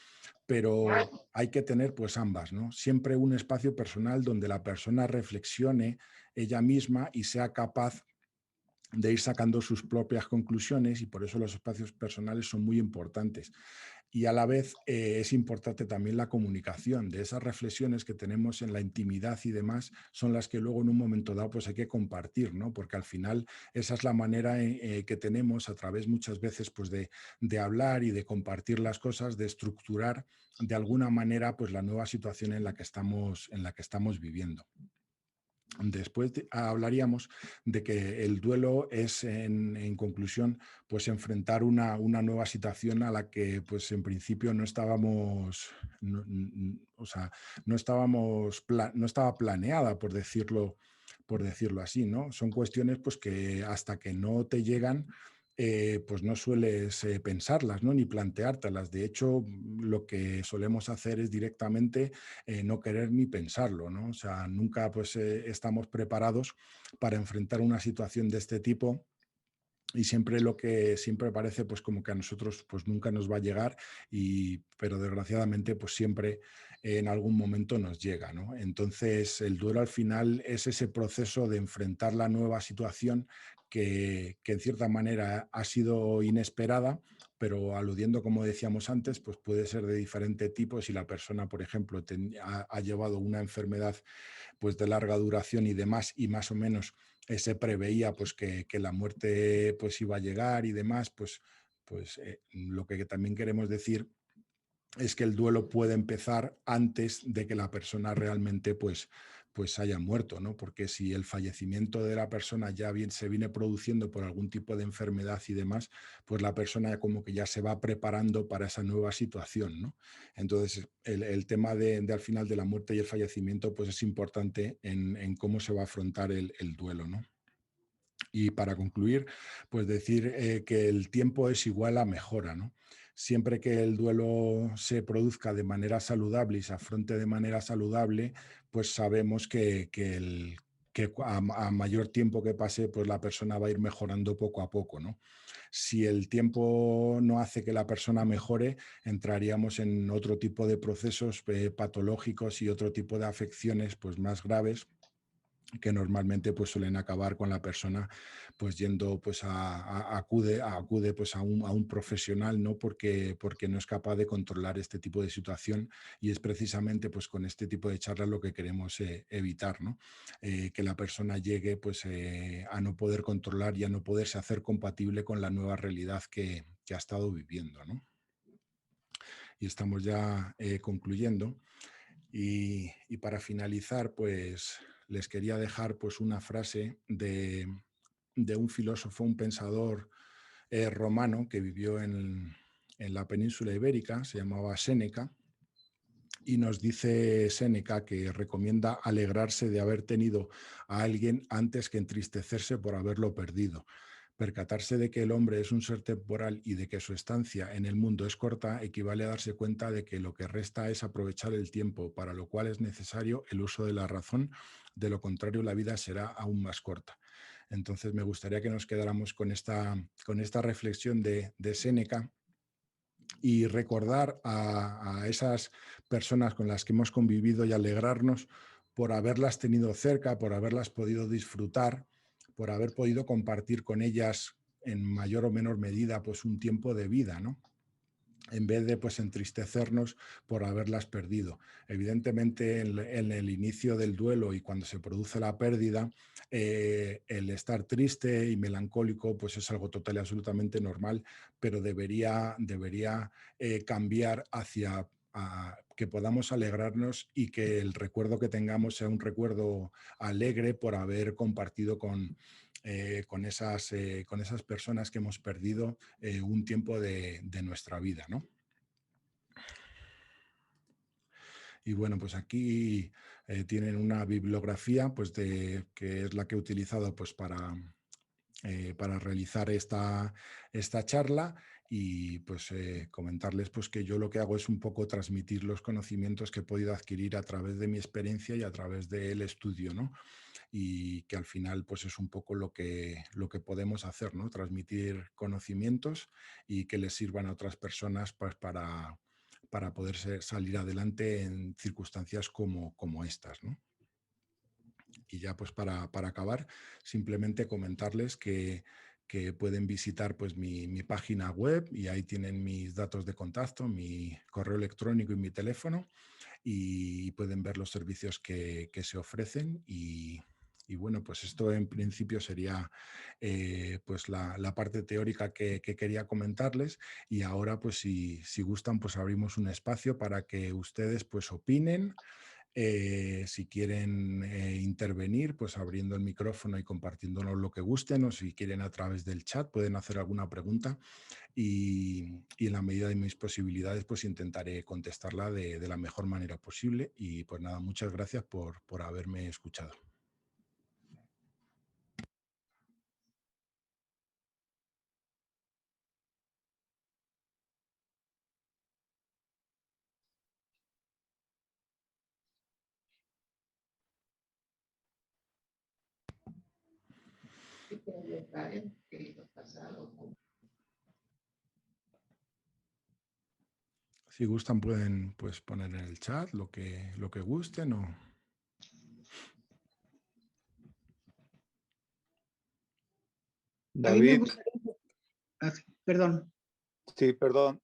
pero hay que tener pues ambas, ¿no? Siempre un espacio personal donde la persona reflexione ella misma y sea capaz de ir sacando sus propias conclusiones y por eso los espacios personales son muy importantes. y a la vez es importante también la comunicación de esas reflexiones que tenemos en la intimidad y demás, son las que luego en un momento dado pues hay que compartir, ¿no? Porque al final esa es la manera que tenemos a través muchas veces pues de hablar y de compartir las cosas, de estructurar de alguna manera pues la nueva situación en la que estamos viviendo. Después hablaríamos de que el duelo es, en conclusión, pues enfrentar una nueva situación a la que, pues en principio no estábamos, o sea, no estaba planeada, por decirlo así, ¿no? Son cuestiones, pues que hasta que no te llegan, pues no sueles pensarlas, ¿no? Ni planteártelas. De hecho, lo que solemos hacer es directamente no querer ni pensarlo, ¿no? O sea, nunca pues estamos preparados para enfrentar una situación de este tipo y siempre lo que siempre parece pues como que a nosotros pues nunca nos va a llegar pero desgraciadamente pues siempre en algún momento nos llega, ¿no? Entonces el duelo al final es ese proceso de enfrentar la nueva situación que en cierta manera ha sido inesperada, pero aludiendo, como decíamos antes, pues puede ser de diferente tipo. Si la persona, por ejemplo, ha llevado una enfermedad pues de larga duración y demás, y más o menos se preveía pues que la muerte pues iba a llegar y demás, lo que también queremos decir es que el duelo puede empezar antes de que la persona realmente pues haya muerto, ¿no? Porque si el fallecimiento de la persona ya bien se viene produciendo por algún tipo de enfermedad y demás, pues la persona como que ya se va preparando para esa nueva situación, ¿no? Entonces, el tema de al final de la muerte y el fallecimiento, pues es importante en cómo se va a afrontar el duelo, ¿no? Y para concluir, pues decir que el tiempo es igual a mejora, ¿no? Siempre que el duelo se produzca de manera saludable y se afronte de manera saludable, pues sabemos que a mayor tiempo que pase, pues la persona va a ir mejorando poco a poco, ¿no? Si el tiempo no hace que la persona mejore, entraríamos en otro tipo de procesos patológicos y otro tipo de afecciones pues más graves que normalmente pues suelen acabar con la persona pues yendo pues acude pues a un profesional, ¿no? Porque no es capaz de controlar este tipo de situación, y es precisamente pues con este tipo de charlas lo que queremos evitar, ¿no? Que la persona llegue pues a no poder controlar y a no poderse hacer compatible con la nueva realidad que ha estado viviendo, ¿no? Y estamos ya concluyendo. Y para finalizar, pues les quería dejar pues una frase de un filósofo, un pensador romano que vivió en la península ibérica, se llamaba Séneca, y nos dice Séneca que recomienda alegrarse de haber tenido a alguien antes que entristecerse por haberlo perdido. Percatarse de que el hombre es un ser temporal y de que su estancia en el mundo es corta equivale a darse cuenta de que lo que resta es aprovechar el tiempo, para lo cual es necesario el uso de la razón. De lo contrario, la vida será aún más corta. Entonces, me gustaría que nos quedáramos con esta reflexión de Séneca y recordar a esas personas con las que hemos convivido y alegrarnos por haberlas tenido cerca, por haberlas podido disfrutar, por haber podido compartir con ellas en mayor o menor medida pues un tiempo de vida, ¿no? En vez de pues entristecernos por haberlas perdido. Evidentemente, en el inicio del duelo y cuando se produce la pérdida, el estar triste y melancólico pues es algo total y absolutamente normal, pero debería cambiar hacia que podamos alegrarnos y que el recuerdo que tengamos sea un recuerdo alegre por haber compartido con esas personas que hemos perdido un tiempo de nuestra vida, ¿no? Y bueno, pues aquí tienen una bibliografía pues que es la que he utilizado pues para realizar esta charla, y pues comentarles pues que yo lo que hago es un poco transmitir los conocimientos que he podido adquirir a través de mi experiencia y a través del estudio, ¿no? Y que al final pues es un poco lo que podemos hacer, ¿no? Transmitir conocimientos y que les sirvan a otras personas pues, para poder salir adelante en circunstancias como estas, ¿no? Y ya pues para acabar, simplemente comentarles que pueden visitar pues mi página web y ahí tienen mis datos de contacto, mi correo electrónico y mi teléfono y pueden ver los servicios que se ofrecen y bueno, pues esto en principio sería pues la parte teórica que quería comentarles y ahora pues si gustan pues abrimos un espacio para que ustedes pues opinen, si quieren intervenir, pues abriendo el micrófono y compartiéndonos lo que gusten, o si quieren a través del chat pueden hacer alguna pregunta y en la medida de mis posibilidades, pues intentaré contestarla de la mejor manera posible. Y pues nada, muchas gracias por haberme escuchado. Si gustan pueden pues poner en el chat lo que gusten o... A mí me David, gustaría... Perdón. sí, perdón,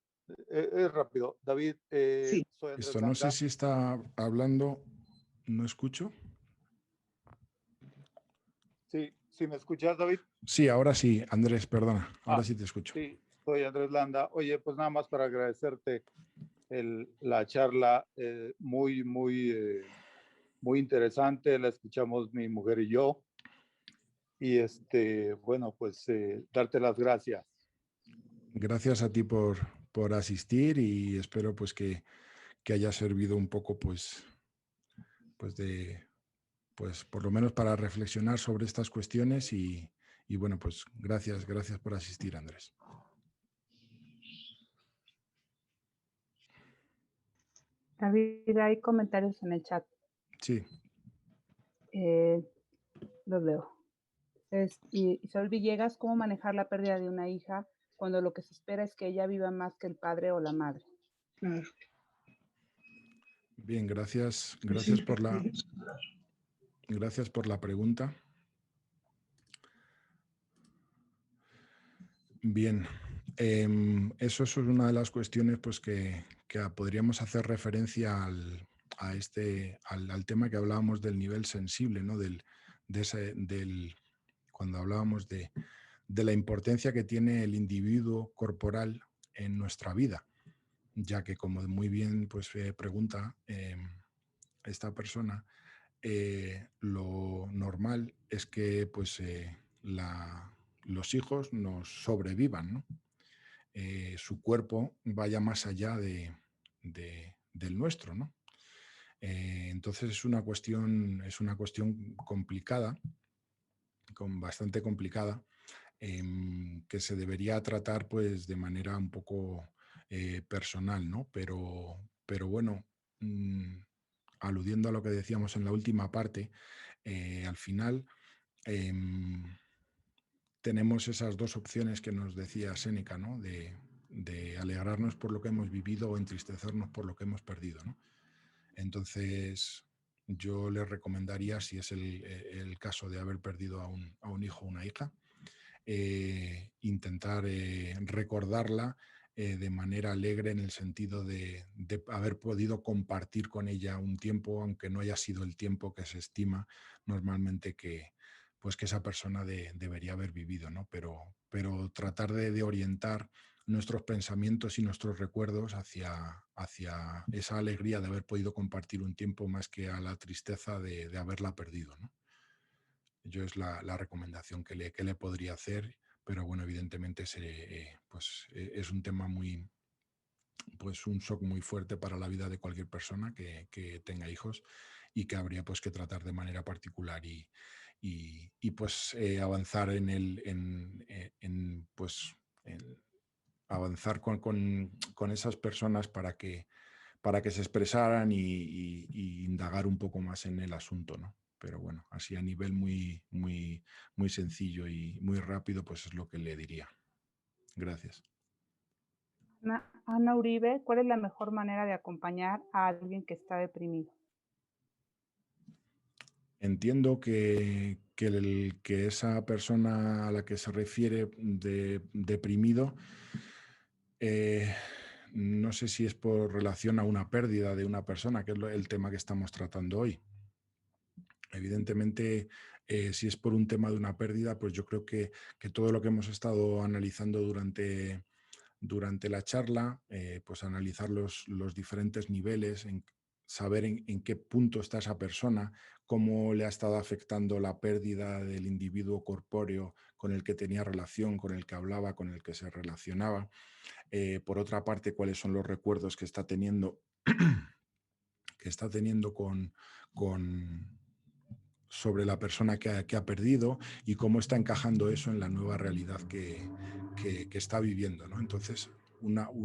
es rápido. David, Sí. soy Andrés Esto no sé Landa. si está hablando, no escucho. Sí, ¿sí me escuchas, David? Sí, ahora sí, Andrés, perdona, ahora sí te escucho. Sí, soy Andrés Landa. Oye, pues nada más para agradecerte la charla, muy interesante, la escuchamos mi mujer y yo. Y bueno, pues darte las gracias. Gracias a ti por asistir y espero pues que haya servido un poco pues pues por lo menos para reflexionar sobre estas cuestiones y bueno, pues gracias por asistir, Andrés. David, hay comentarios en el chat. Sí. Los leo. Isabel Villegas, ¿cómo manejar la pérdida de una hija cuando lo que se espera es que ella viva más que el padre o la madre? Claro. Bien, gracias Sí, por la pregunta. Bien, eso es una de las cuestiones pues, que podríamos hacer referencia al tema que hablábamos del nivel sensible, ¿no? Cuando hablábamos de la importancia que tiene el individuo corporal en nuestra vida, ya que como muy bien pues, pregunta esta persona, lo normal es que pues, los hijos nos sobrevivan, ¿no? Su cuerpo vaya más allá del nuestro, ¿no? Entonces es una cuestión complicada, bastante complicada, que se debería tratar pues de manera un poco personal, ¿no? Pero bueno, aludiendo a lo que decíamos en la última parte, al final tenemos esas dos opciones que nos decía Séneca, ¿no? De alegrarnos por lo que hemos vivido o entristecernos por lo que hemos perdido, ¿no? Entonces, yo les recomendaría, si es el caso de haber perdido a un hijo o una hija, intentar recordarla de manera alegre en el sentido de haber podido compartir con ella un tiempo, aunque no haya sido el tiempo que se estima normalmente que esa persona debería haber vivido, ¿no? Pero tratar de orientar nuestros pensamientos y nuestros recuerdos hacia esa alegría de haber podido compartir un tiempo más que a la tristeza de haberla perdido, ¿no? Yo es la recomendación que le podría hacer, pero bueno, evidentemente es un tema pues un shock muy fuerte para la vida de cualquier persona que tenga hijos y que habría pues que tratar de manera particular y pues avanzar avanzar con esas personas para que se expresaran y indagar un poco más en el asunto, ¿no? Pero bueno, así a nivel muy sencillo y muy rápido, pues es lo que le diría. Gracias. Ana Uribe, ¿cuál es la mejor manera de acompañar a alguien que está deprimido? Entiendo que que esa persona a la que se refiere deprimido, no sé si es por relación a una pérdida de una persona, que es el tema que estamos tratando hoy. Evidentemente, si es por un tema de una pérdida, pues yo creo que todo lo que hemos estado analizando durante la charla, pues analizar los diferentes niveles, saber en qué punto está esa persona, cómo le ha estado afectando la pérdida del individuo corpóreo con el que tenía relación, con el que hablaba, con el que se relacionaba. Por otra parte, cuáles son los recuerdos que está teniendo, sobre la persona que ha perdido y cómo está encajando eso en la nueva realidad que está viviendo, ¿no? Entonces,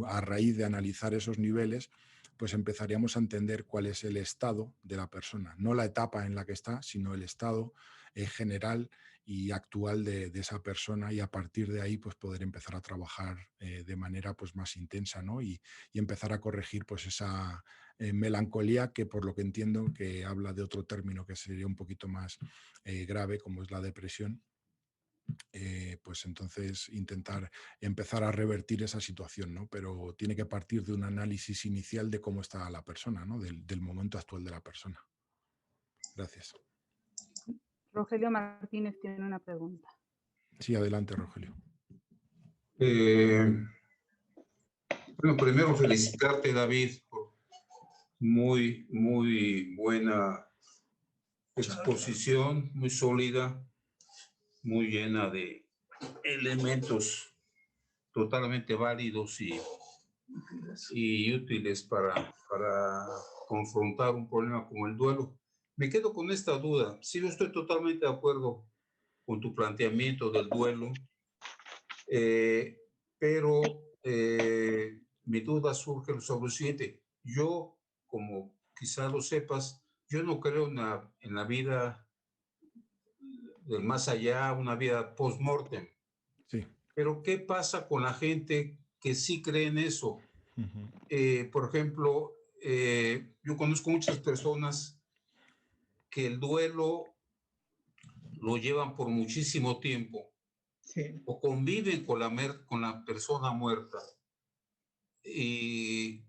a raíz de analizar esos niveles, pues empezaríamos a entender cuál es el estado de la persona, no la etapa en la que está, sino el estado general y actual de esa persona, y a partir de ahí pues poder empezar a trabajar de manera pues más intensa, ¿no? Y empezar a corregir pues esa melancolía, que por lo que entiendo que habla de otro término que sería un poquito más grave, como es la depresión. Pues entonces intentar empezar a revertir esa situación, ¿no? Pero tiene que partir de un análisis inicial de cómo está la persona, ¿no? Del momento actual de la persona. Gracias. Rogelio Martínez tiene una pregunta. Sí, adelante, Rogelio. Bueno, primero felicitarte, David, por muy buena exposición, muy sólida, muy llena de elementos totalmente válidos y útiles para confrontar un problema como el duelo. Me quedo con esta duda. Sí, yo estoy totalmente de acuerdo con tu planteamiento del duelo, pero mi duda surge sobre lo siguiente. Yo, como quizás lo sepas, yo no creo en la vida del más allá, una vida post-mortem. Sí. Pero ¿qué pasa con la gente que sí cree en eso? Por ejemplo, yo conozco muchas personas que el duelo lo llevan por muchísimo tiempo, Sí. o conviven con la persona muerta. Y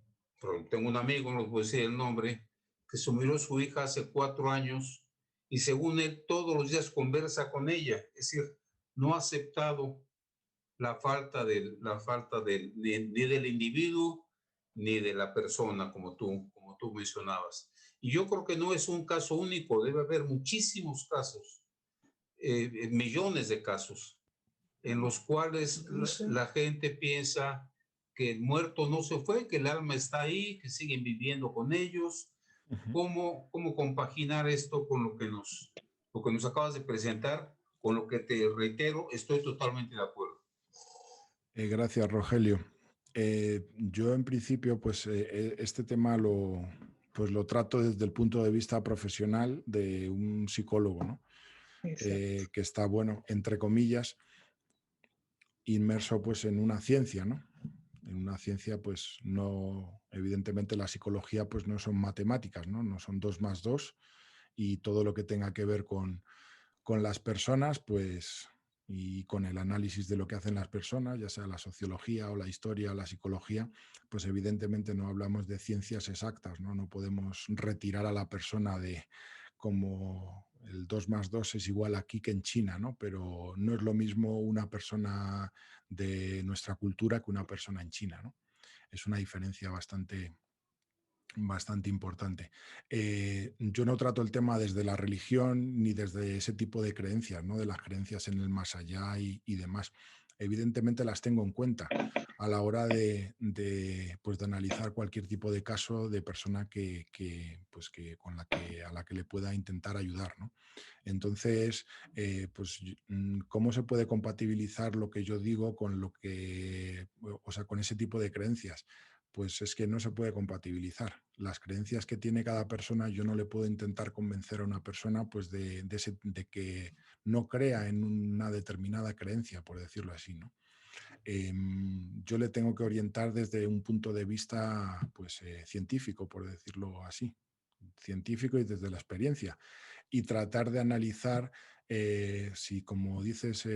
tengo un amigo, no les voy a decir el nombre, que se murió su hija hace 4 años y según él todos los días conversa con ella. Es decir, no ha aceptado la falta ni del individuo ni de la persona, como tú mencionabas. Y yo creo que no es un caso único, debe haber muchísimos casos, millones de casos, en los cuales la gente piensa que el muerto no se fue, que el alma está ahí, que siguen viviendo con ellos. ¿Cómo compaginar esto con lo que nos acabas de presentar, con lo que te reitero, estoy totalmente de acuerdo? Gracias, Rogelio. Yo en principio, pues este tema lo trato desde el punto de vista profesional de un psicólogo, ¿no? Que está, bueno, entre comillas, inmerso pues en una ciencia, ¿no? En una ciencia, pues no, evidentemente la psicología pues no son matemáticas, ¿no? No son 2 más 2, y todo lo que tenga que ver con las personas, pues, y con el análisis de lo que hacen las personas, ya sea la sociología o la historia o la psicología, pues evidentemente no hablamos de ciencias exactas, ¿no? No podemos retirar a la persona de como el 2 más 2 es igual aquí que en China, ¿no? Pero no es lo mismo una persona de nuestra cultura que una persona en China, ¿no? Es una diferencia bastante importante. Yo no trato el tema desde la religión ni desde ese tipo de creencias, ¿no? De las creencias en el más allá y demás. Evidentemente las tengo en cuenta a la hora de analizar cualquier tipo de caso de persona a la que le pueda intentar ayudar, ¿no? Entonces, ¿cómo se puede compatibilizar lo que yo digo con con ese tipo de creencias? Pues es que no se puede compatibilizar. Las creencias que tiene cada persona, yo no le puedo intentar convencer a una persona pues de que no crea en una determinada creencia, por decirlo así, ¿no? Yo le tengo que orientar desde un punto de vista pues, científico, por decirlo así, científico y desde la experiencia, y tratar de analizar si, como dices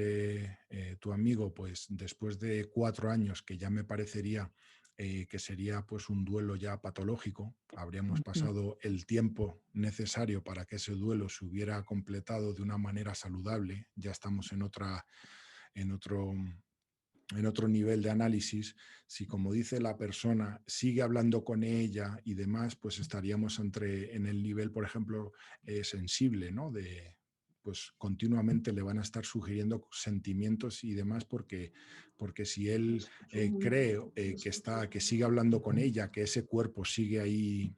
tu amigo, pues después de 4 años, que ya me parecería que sería pues un duelo ya patológico, habríamos pasado el tiempo necesario para que ese duelo se hubiera completado de una manera saludable, ya estamos en otro nivel de análisis. Si, como dice la persona, sigue hablando con ella y demás, pues estaríamos en el nivel, por ejemplo, sensible, ¿no? Pues continuamente le van a estar sugiriendo sentimientos y demás, porque si él cree que sigue hablando con ella, que ese cuerpo sigue ahí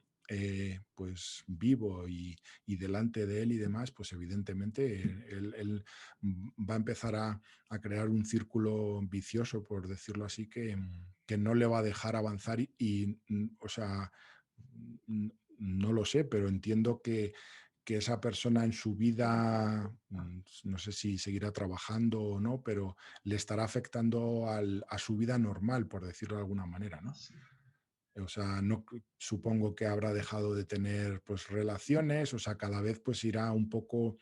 pues vivo y delante de él y demás, pues evidentemente él va a empezar a crear un círculo vicioso, por decirlo así, que no le va a dejar avanzar o sea, no lo sé, pero entiendo que esa persona en su vida, no sé si seguirá trabajando o no, pero le estará afectando a su vida normal, por decirlo de alguna manera, ¿no? O sea, no supongo que habrá dejado de tener pues relaciones, o sea, cada vez pues irá un poco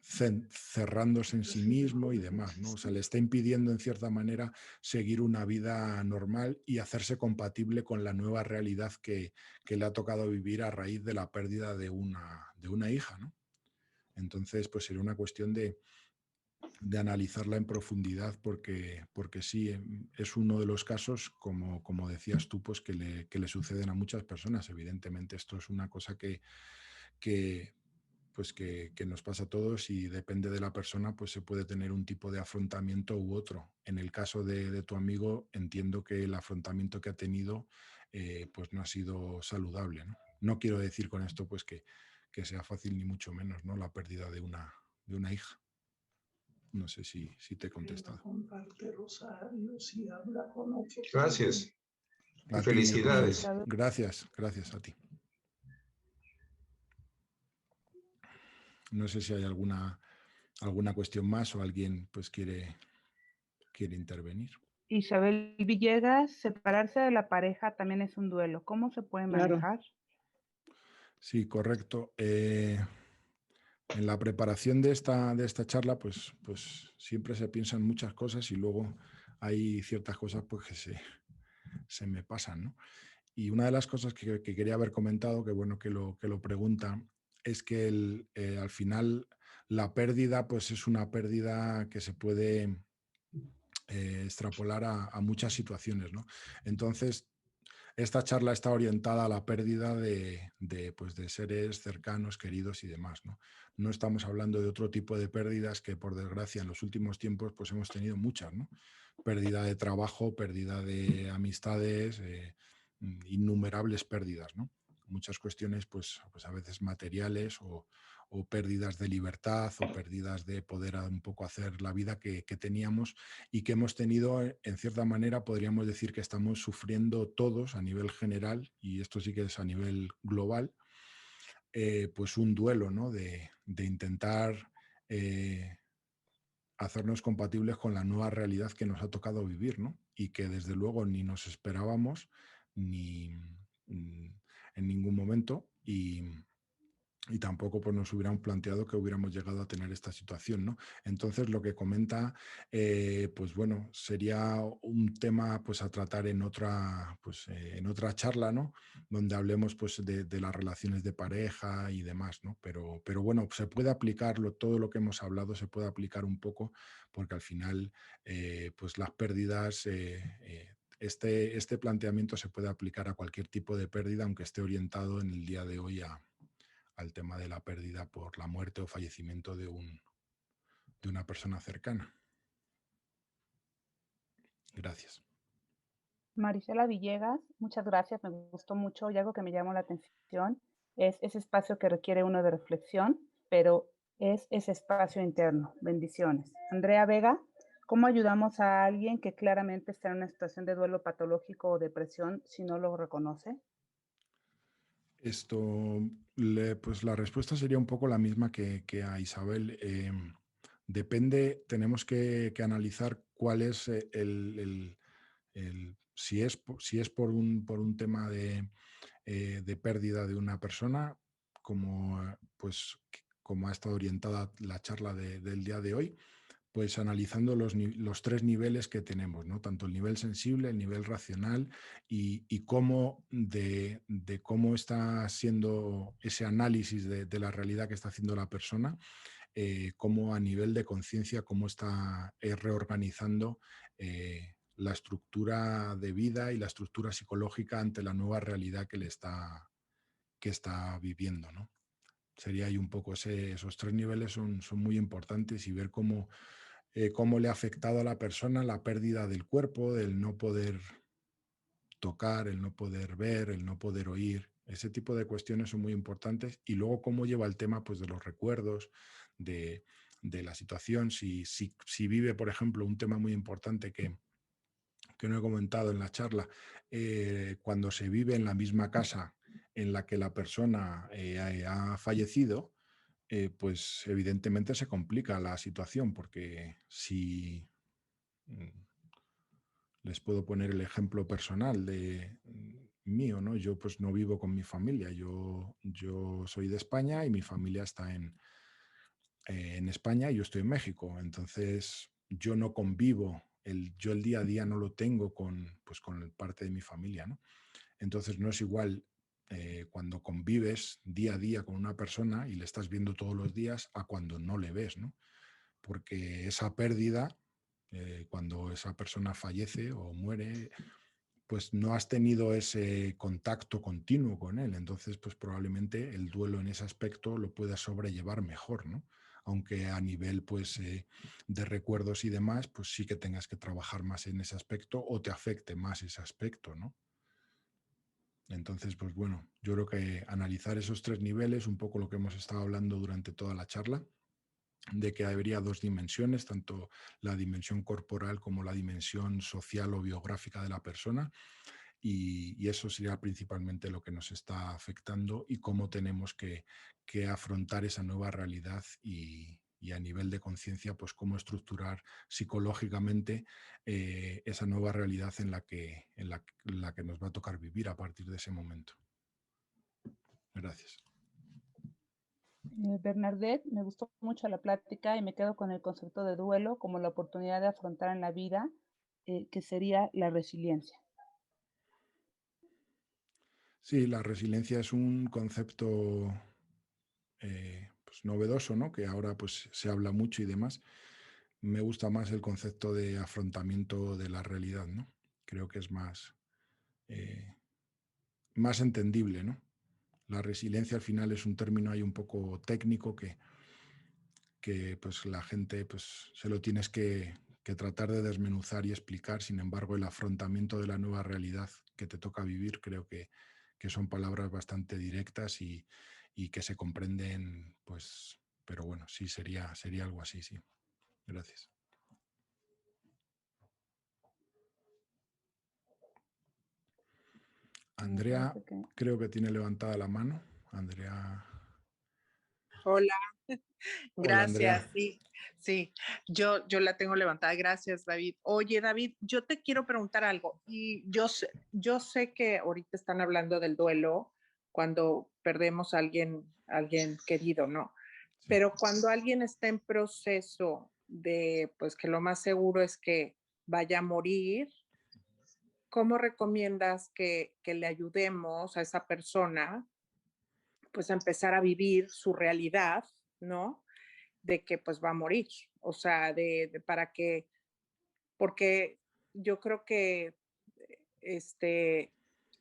cerrándose en sí mismo y demás, ¿no? O sea, le está impidiendo en cierta manera seguir una vida normal y hacerse compatible con la nueva realidad que le ha tocado vivir a raíz de la pérdida de una hija, ¿no? Entonces, pues sería una cuestión de analizarla en profundidad, porque sí, es uno de los casos, como decías tú, pues que le suceden a muchas personas. Evidentemente, esto es una cosa que nos pasa a todos, y depende de la persona, pues se puede tener un tipo de afrontamiento u otro. En el caso de tu amigo, entiendo que el afrontamiento que ha tenido pues no ha sido saludable, ¿no? No quiero decir con esto pues que sea fácil, ni mucho menos, ¿no? La pérdida de una hija. No sé si te he contestado. Gracias. A ti, Felicidades. gracias a ti. No sé si hay alguna cuestión más o alguien pues quiere intervenir. Isabel Villegas, separarse de la pareja también es un duelo. ¿Cómo se puede manejar? Sí, correcto. En la preparación de esta charla, pues siempre se piensan muchas cosas y luego hay ciertas cosas pues que se me pasan, ¿no? Y una de las cosas que quería haber comentado, que bueno que lo pregunta, es que al final la pérdida pues es una pérdida que se puede extrapolar a muchas situaciones, ¿no? Entonces, esta charla está orientada a la pérdida de seres cercanos, queridos y demás, ¿no? No estamos hablando de otro tipo de pérdidas que, por desgracia, en los últimos tiempos pues hemos tenido muchas, ¿no? Pérdida de trabajo, pérdida de amistades, innumerables pérdidas, ¿no? Muchas cuestiones pues a veces materiales o pérdidas de libertad o pérdidas de poder un poco hacer la vida que teníamos y que hemos tenido, en cierta manera, podríamos decir que estamos sufriendo todos a nivel general, y esto sí que es a nivel global, pues un duelo, ¿no? De intentar hacernos compatibles con la nueva realidad que nos ha tocado vivir, ¿no? Y que desde luego ni nos esperábamos ni en ningún momento, y tampoco pues nos hubieran planteado que hubiéramos llegado a tener esta situación, ¿no? Entonces, lo que comenta, pues bueno, sería un tema pues a tratar en otra charla, ¿no? Donde hablemos pues de las relaciones de pareja y demás, ¿no? Pero bueno, se puede aplicar todo lo que hemos hablado, se puede aplicar un poco, porque al final pues las pérdidas, este planteamiento se puede aplicar a cualquier tipo de pérdida, aunque esté orientado en el día de hoy al tema de la pérdida por la muerte o fallecimiento de una persona cercana. Gracias. Marisela Villegas, muchas gracias, me gustó mucho, y algo que me llamó la atención es ese espacio que requiere uno de reflexión, pero es ese espacio interno. Bendiciones. Andrea Vega, ¿cómo ayudamos a alguien que claramente está en una situación de duelo patológico o depresión si no lo reconoce? Pues la respuesta sería un poco la misma que a Isabel. Depende, tenemos que analizar cuál es si es por un tema de de pérdida de una persona, como, como ha estado orientada la charla del día de hoy, pues analizando los tres niveles que tenemos, ¿no? Tanto el nivel sensible, el nivel racional y cómo de cómo está siendo ese análisis de la realidad que está haciendo la persona, cómo a nivel de conciencia, cómo está reorganizando la estructura de vida y la estructura psicológica ante la nueva realidad que está viviendo, ¿no? Sería ahí un poco esos tres niveles son muy importantes, y ver cómo le ha afectado a la persona la pérdida del cuerpo, el no poder tocar, el no poder ver, el no poder oír. Ese tipo de cuestiones son muy importantes. Y luego cómo lleva el tema, pues, de los recuerdos, de la situación. Si vive, por ejemplo, un tema muy importante que no he comentado en la charla, cuando se vive en la misma casa en la que la persona ha fallecido, pues evidentemente se complica la situación, porque si les puedo poner el ejemplo personal de mío, ¿no? Yo pues no vivo con mi familia, yo soy de España y mi familia está en España y yo estoy en México, entonces yo no convivo, yo el día a día no lo tengo pues, con parte de mi familia, ¿no? Entonces no es igual cuando convives día a día con una persona y le estás viendo todos los días a cuando no le ves, ¿no? Porque esa pérdida, cuando esa persona fallece o muere, pues no has tenido ese contacto continuo con él. Entonces, pues probablemente el duelo en ese aspecto lo puedas sobrellevar mejor, ¿no? Aunque a nivel, pues, de recuerdos y demás, pues sí que tengas que trabajar más en ese aspecto o te afecte más ese aspecto, ¿no? Entonces, pues bueno, yo creo que analizar esos tres niveles, un poco lo que hemos estado hablando durante toda la charla, de que habría dos dimensiones, tanto la dimensión corporal como la dimensión social o biográfica de la persona, y eso sería principalmente lo que nos está afectando y cómo tenemos que afrontar esa nueva realidad, y a nivel de conciencia, pues cómo estructurar psicológicamente esa nueva realidad en la que nos va a tocar vivir a partir de ese momento. Gracias. Bernadette, me gustó mucho la plática y me quedo con el concepto de duelo como la oportunidad de afrontar en la vida, que sería la resiliencia. Sí, la resiliencia es un concepto pues novedoso, ¿no? Que ahora pues se habla mucho y demás. Me gusta más el concepto de afrontamiento de la realidad, ¿no? Creo que es más entendible, ¿no? La resiliencia al final es un término ahí un poco técnico que pues la gente pues se lo tienes que tratar de desmenuzar y explicar. Sin embargo, el afrontamiento de la nueva realidad que te toca vivir, creo que son palabras bastante directas y que se comprenden, pues, pero bueno, sí, sería algo así, sí. Gracias. Andrea, creo que tiene levantada la mano. Andrea. Hola, Hola, Andrea. gracias. Sí, yo la tengo levantada. Gracias, David. Oye, David, yo te quiero preguntar algo. Y yo sé que ahorita están hablando del duelo cuando perdemos a alguien querido, ¿no? Sí. Pero cuando alguien está en proceso de, pues que lo más seguro es que vaya a morir, ¿cómo recomiendas que le ayudemos a esa persona, pues a empezar a vivir su realidad, ¿no? De que pues va a morir, o sea, para que, porque yo creo que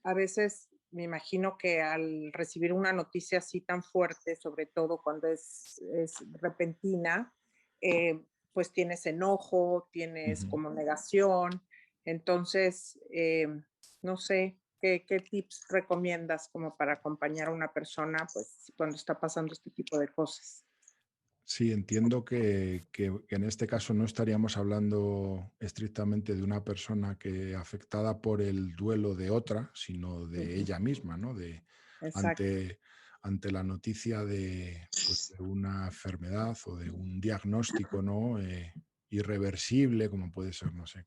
a veces me imagino que al recibir una noticia así tan fuerte, sobre todo cuando es repentina, pues tienes enojo, tienes como negación, entonces, no sé, ¿qué tips recomiendas como para acompañar a una persona pues cuando está pasando este tipo de cosas? Sí, entiendo que en este caso no estaríamos hablando estrictamente de una persona que afectada por el duelo de otra, sino de ella misma, ¿no? Exacto. Ante la noticia pues, de una enfermedad o de un diagnóstico, ¿no? Irreversible, como puede ser, no sé,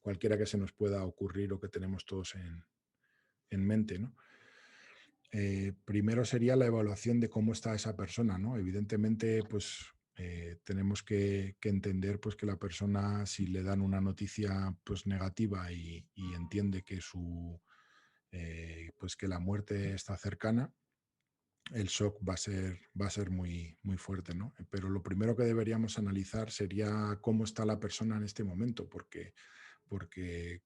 cualquiera que se nos pueda ocurrir o que tenemos todos en mente, ¿no? primero sería la evaluación de cómo está esa persona, ¿no? Evidentemente, pues tenemos que entender pues, que la persona, si le dan una noticia pues, negativa y entiende que, pues, que la muerte está cercana, el shock va a ser muy, muy fuerte, ¿no? Pero lo primero que deberíamos analizar sería cómo está la persona en este momento, porque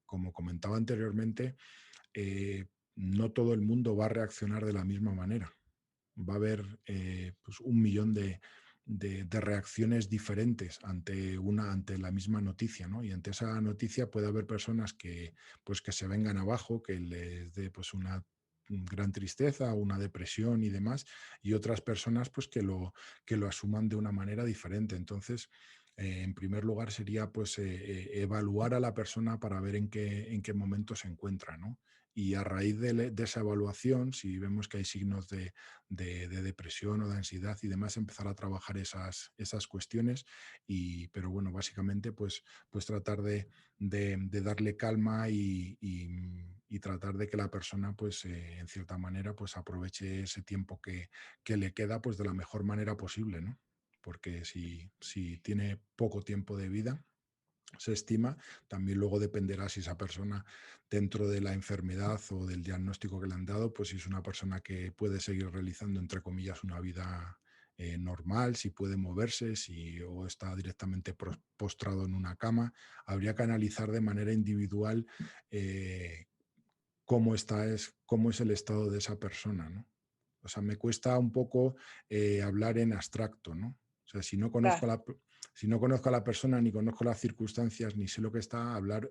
como comentaba anteriormente, no todo el mundo va a reaccionar de la misma manera. Va a haber pues un millón de reacciones diferentes ante la misma noticia, ¿no? Y ante esa noticia puede haber personas que, pues, que se vengan abajo, que les dé pues, una gran tristeza, una depresión y demás, y otras personas pues, que lo asuman de una manera diferente. Entonces, en primer lugar sería pues, evaluar a la persona para ver en qué momento se encuentra, ¿no? Y a raíz de esa evaluación, si vemos que hay signos de depresión o de ansiedad y demás, empezar a trabajar esas cuestiones. Pero bueno, básicamente pues tratar de darle calma y tratar de que la persona pues en cierta manera pues aproveche ese tiempo que le queda pues de la mejor manera posible, ¿no? Porque si tiene poco tiempo de vida, se estima, también luego dependerá si esa persona, dentro de la enfermedad o del diagnóstico que le han dado, pues si es una persona que puede seguir realizando, entre comillas, una vida normal, si puede moverse, o está directamente postrado en una cama. Habría que analizar de manera individual cómo es el estado de esa persona, ¿no? O sea, me cuesta un poco hablar en abstracto, ¿no? O sea, si no conozco a la persona, ni conozco las circunstancias, ni sé lo que está, hablar,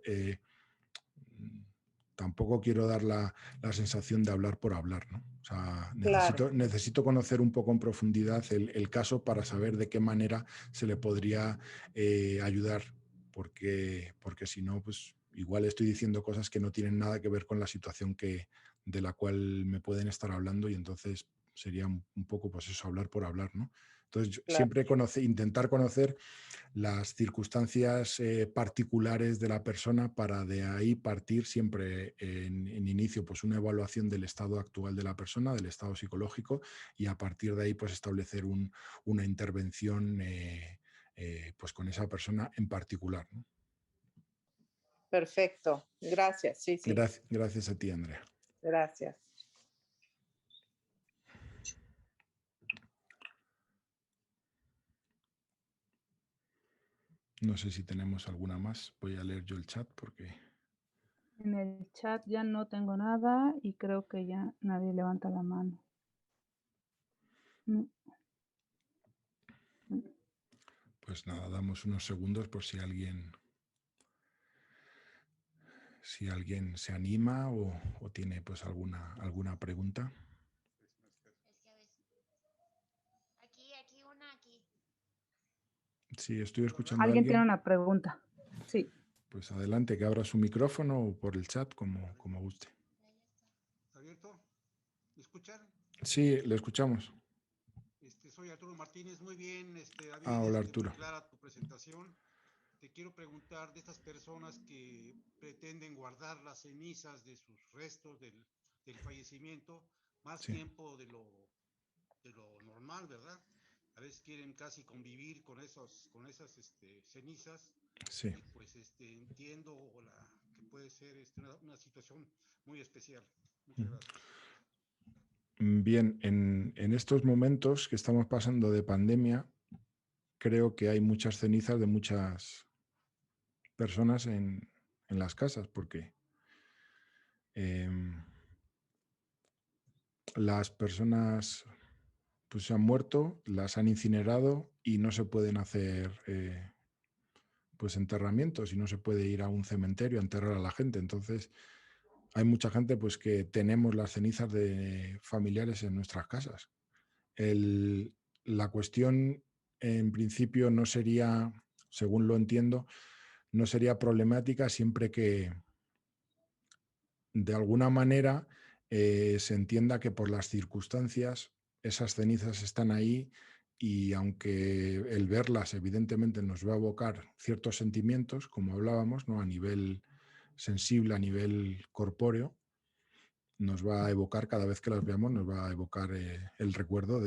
tampoco quiero dar la sensación de hablar por hablar, ¿no? O sea, necesito conocer un poco en profundidad el caso para saber de qué manera se le podría ayudar, porque si no, pues igual estoy diciendo cosas que no tienen nada que ver con la situación de la cual me pueden estar hablando, y entonces sería un poco pues eso, hablar por hablar, ¿no? Entonces, siempre intentar conocer las circunstancias particulares de la persona para de ahí partir siempre en inicio pues una evaluación del estado actual de la persona, del estado psicológico, y a partir de ahí pues establecer una intervención pues con esa persona en particular, ¿no? Perfecto, gracias. Sí, sí. Gracias a ti, Andrea. Gracias. No sé si tenemos alguna más. Voy a leer yo el chat porque... En el chat ya no tengo nada y creo que ya nadie levanta la mano. No. Pues nada, damos unos segundos por si alguien se anima o tiene pues alguna pregunta. Aquí. Sí, estoy escuchando a Alguien alguien. tiene una pregunta. Sí. Pues adelante, que abra su micrófono o por el chat, como guste. ¿Está abierto? ¿Me escuchan? Sí, le escuchamos. Soy Arturo Martínez. Muy bien, David, hola, Arturo. muy clara tu presentación. Te quiero preguntar de estas personas que pretenden guardar las cenizas de sus restos del fallecimiento más tiempo de lo normal, ¿verdad? A veces quieren casi convivir con esas cenizas. Sí. Y pues entiendo que puede ser una situación muy especial. Muchas gracias. Bien, en estos momentos que estamos pasando de pandemia, creo que hay muchas cenizas de muchas personas en las casas, porque las personas pues se han muerto, las han incinerado y no se pueden hacer pues enterramientos, y no se puede ir a un cementerio a enterrar a la gente. Entonces hay mucha gente pues que tenemos las cenizas de familiares en nuestras casas. La cuestión en principio no sería, según lo entiendo, no sería problemática siempre que de alguna manera se entienda que por las circunstancias esas cenizas están ahí, y aunque el verlas evidentemente nos va a evocar ciertos sentimientos, como hablábamos, ¿no? A nivel sensible, a nivel corpóreo, nos va a evocar, cada vez que las veamos, nos va a evocar el recuerdo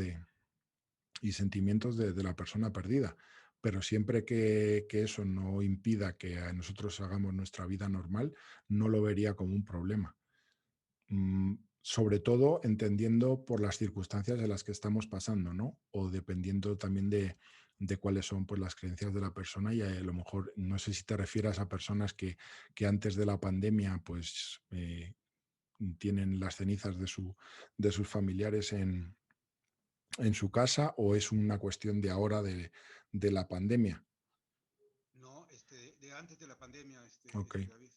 y sentimientos de la persona perdida. Pero siempre que eso no impida que nosotros hagamos nuestra vida normal, no lo vería como un problema. Sobre todo entendiendo por las circunstancias en las que estamos pasando, ¿no? O dependiendo también de cuáles son, pues, las creencias de la persona, y a lo mejor, no sé si te refieres a personas que antes de la pandemia pues tienen las cenizas de sus familiares en su casa, o es una cuestión de ahora de la pandemia. No, de antes de la pandemia, Ok. David.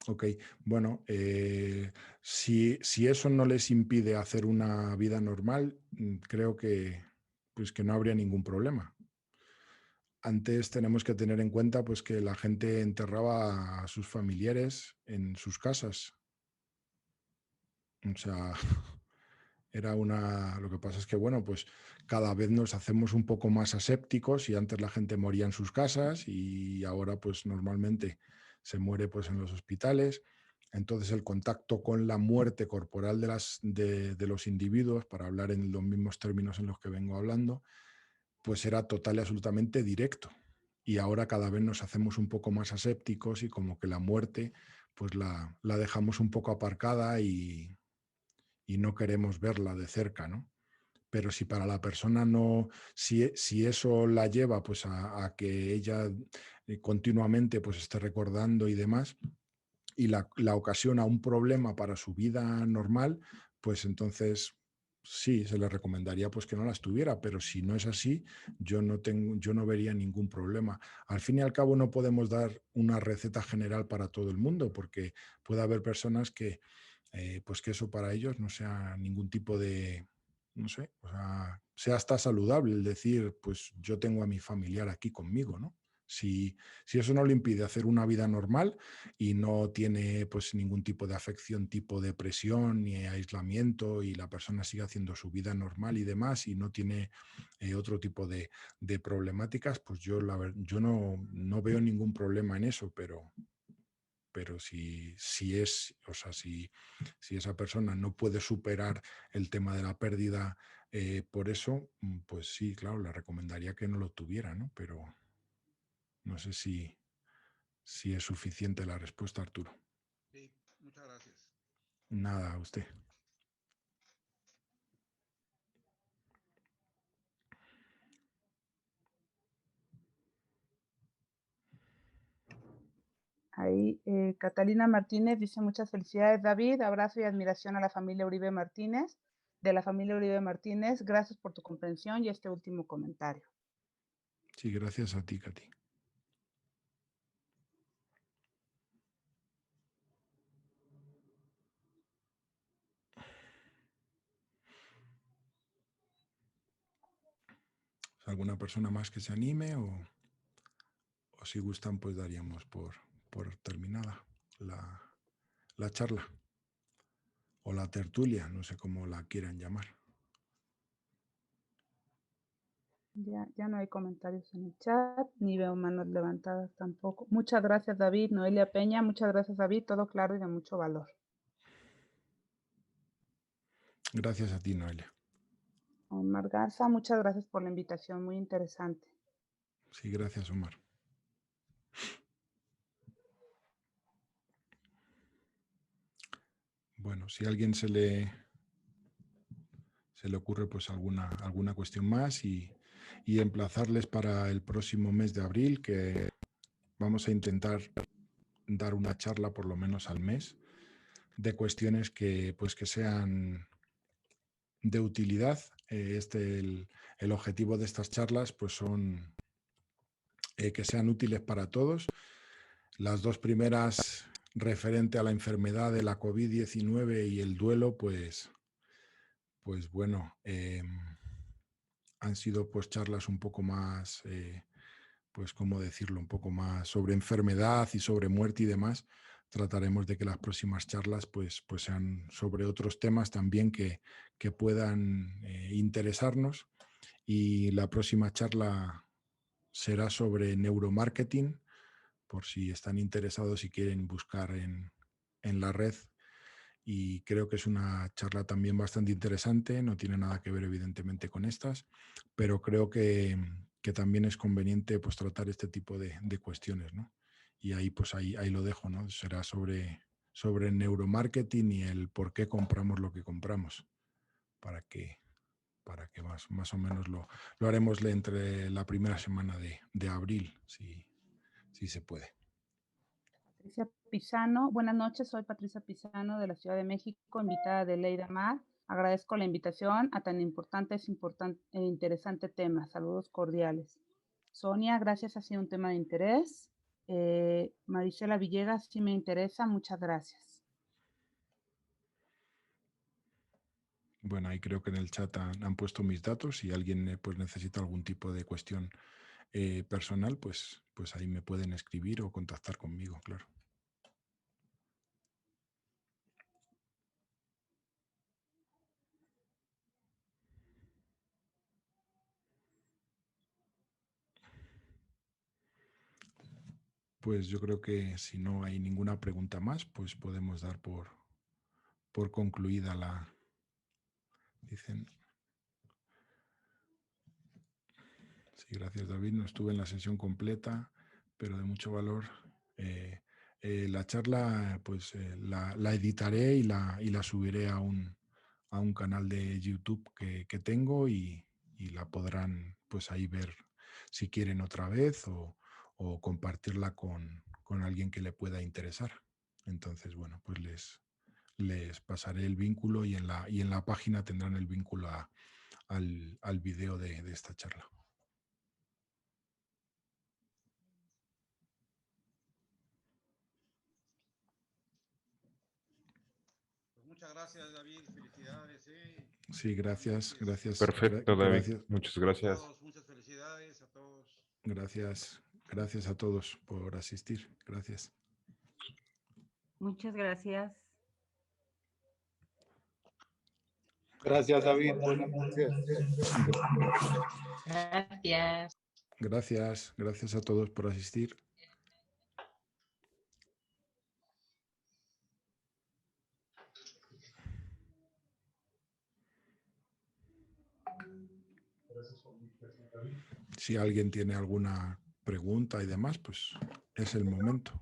Ok, bueno, si eso no les impide hacer una vida normal, creo que, pues, que no habría ningún problema. Antes tenemos que tener en cuenta, pues, que la gente enterraba a sus familiares en sus casas. O sea, lo que pasa es que, bueno, pues cada vez nos hacemos un poco más asépticos, y antes la gente moría en sus casas y ahora pues normalmente se muere pues en los hospitales. Entonces el contacto con la muerte corporal de los individuos, para hablar en los mismos términos en los que vengo hablando, pues era total y absolutamente directo. Y ahora cada vez nos hacemos un poco más asépticos, y como que la muerte pues la dejamos un poco aparcada y no queremos verla de cerca, ¿no? Pero si para la persona no, si eso la lleva pues a que ella continuamente pues esté recordando y demás, y la ocasiona un problema para su vida normal, pues entonces sí, se le recomendaría pues que no las tuviera. Pero si no es así, yo no vería ningún problema. Al fin y al cabo, no podemos dar una receta general para todo el mundo, porque puede haber personas que pues que eso para ellos no sea ningún tipo de, no sé, o sea hasta saludable el decir, pues yo tengo a mi familiar aquí conmigo, ¿no? Si eso no le impide hacer una vida normal y no tiene pues ningún tipo de afección tipo depresión ni aislamiento, y la persona sigue haciendo su vida normal y demás, y no tiene otro tipo de problemáticas, pues yo no veo ningún problema en eso. Pero si esa persona no puede superar el tema de la pérdida por eso, pues sí, claro, le recomendaría que no lo tuviera, ¿no? Pero no sé si es suficiente la respuesta, Arturo. Sí, muchas gracias. Nada, a usted. Ahí, Catalina Martínez dice: muchas felicidades, David, abrazo y admiración a la familia Uribe Martínez, de la familia Uribe Martínez, gracias por tu comprensión y este último comentario. Sí, gracias a ti, Katy. ¿Alguna persona más que se anime, o si gustan, pues daríamos por terminada la charla o la tertulia, no sé cómo la quieran llamar? Ya no hay comentarios en el chat, ni veo manos levantadas tampoco. Muchas gracias, David. Noelia Peña, muchas gracias, David. Todo claro y de mucho valor. Gracias a ti, Noelia. Omar Garza, muchas gracias por la invitación, muy interesante. Sí, gracias, Omar. Bueno, si a alguien se le ocurre pues alguna cuestión más, y emplazarles para el próximo mes de abril, que vamos a intentar dar una charla por lo menos al mes de cuestiones que sean de utilidad. El objetivo de estas charlas pues son que sean útiles para todos. Las dos primeras, referente a la enfermedad de la COVID-19 y el duelo, pues bueno, han sido pues charlas un poco más, pues cómo decirlo, un poco más sobre enfermedad y sobre muerte y demás. Trataremos de que las próximas charlas pues sean sobre otros temas también que puedan interesarnos. Y la próxima charla será sobre neuromarketing, por si están interesados y quieren buscar en la red y creo que es una charla también bastante interesante, no tiene nada que ver evidentemente con estas, pero creo que también es conveniente pues tratar este tipo de cuestiones, ¿no? Y ahí pues ahí lo dejo, ¿no? Será sobre neuromarketing y el por qué compramos lo que compramos, para que más o menos lo haremos entre la primera semana de abril, si se puede. Patricia Pisano, buenas noches, soy Patricia Pisano de la Ciudad de México, invitada de Leida Mar. Agradezco la invitación a tan importante e interesante tema. Saludos cordiales. Sonia, gracias, ha sido un tema de interés. Marisela Villegas, sí me interesa, muchas gracias. Bueno, ahí creo que en el chat han puesto mis datos. Si alguien pues necesita algún tipo de cuestión personal, pues ahí me pueden escribir o contactar conmigo, claro. Pues yo creo que si no hay ninguna pregunta más, pues podemos dar por concluida la... Dicen... Sí, gracias David. No estuve en la sesión completa, pero de mucho valor. La charla pues la editaré y la subiré a un canal de YouTube que tengo y la podrán pues ahí ver si quieren otra vez o compartirla con alguien que le pueda interesar. Entonces, bueno, pues les pasaré el vínculo y en la página tendrán el vínculo al video de esta charla. Muchas gracias, David. Felicidades. Sí, gracias. Perfecto, David. Gracias. Muchas gracias. Muchas felicidades a todos. Gracias a todos por asistir. Gracias. Muchas gracias. Gracias, David. Buenas noches. Gracias a todos por asistir. Si alguien tiene alguna pregunta y demás, pues es el momento.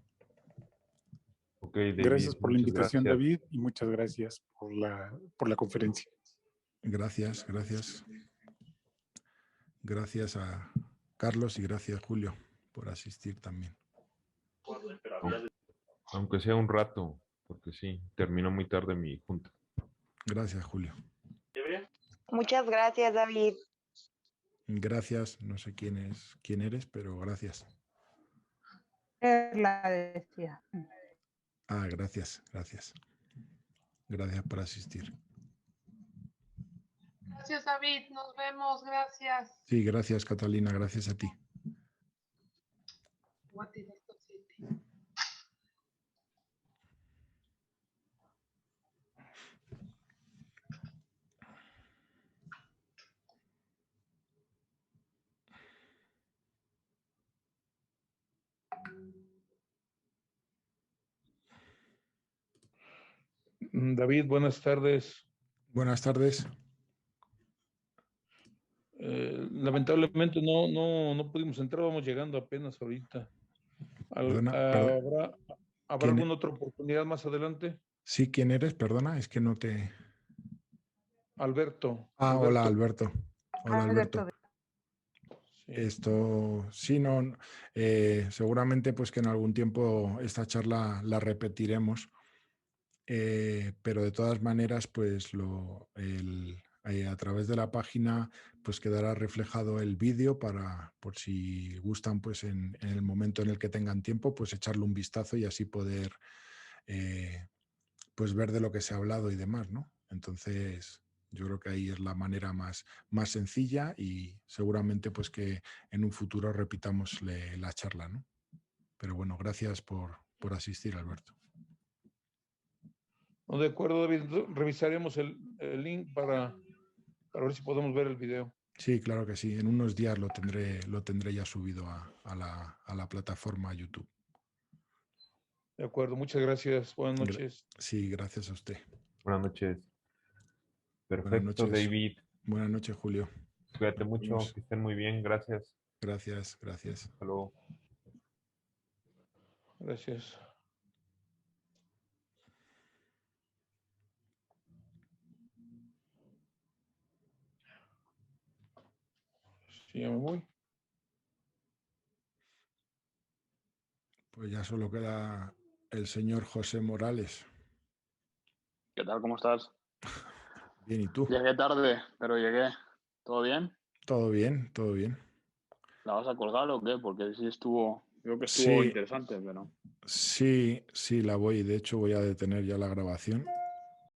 Okay, David, gracias por la invitación, gracias. David, y muchas gracias por la conferencia. Gracias. Gracias a Carlos y gracias, Julio, por asistir también. Aunque sea un rato, porque sí, terminó muy tarde mi junta. Gracias, Julio. Muchas gracias, David. Gracias, no sé quién eres, pero gracias. La decía. Ah, gracias. Gracias por asistir. Gracias, David. Nos vemos. Gracias. Sí, gracias, Catalina. Gracias a ti. David, buenas tardes. Buenas tardes. Lamentablemente no pudimos entrar, vamos llegando apenas ahorita. ¿Habrá alguna otra oportunidad más adelante? Sí, ¿quién eres? Perdona, es que no te... Alberto. Hola, Alberto. Hola, Alberto. Sí. Esto, sí, no, seguramente pues que en algún tiempo esta charla la repetiremos, pero de todas maneras pues a través de la página pues quedará reflejado el vídeo por si gustan pues en el momento en el que tengan tiempo pues echarle un vistazo y así poder pues ver de lo que se ha hablado y demás, ¿no? Entonces yo creo que ahí es la manera más sencilla y seguramente pues que en un futuro repitamos la charla, ¿no? Pero bueno, gracias por asistir, Alberto. De acuerdo, David. Revisaremos el link para ver si podemos ver el video. Sí, claro que sí. En unos días lo tendré ya subido a la plataforma YouTube. De acuerdo, muchas gracias. Buenas noches. Sí, gracias a usted. Buenas noches. Buenas Perfecto, noches. David. Buenas noches, Julio. Cuídate mucho, que estén muy bien. Gracias. Gracias, gracias. Hasta luego. Gracias. Sí, ya me voy. Pues ya solo queda el señor José Morales. ¿Qué tal? ¿Cómo estás? Bien, ¿y tú? Llegué tarde, pero llegué. ¿Todo bien? Todo bien, todo bien. ¿La vas a colgar o qué? Porque sí estuvo, creo que estuvo Sí. interesante, pero... Sí, la voy. De hecho, voy a detener ya la grabación.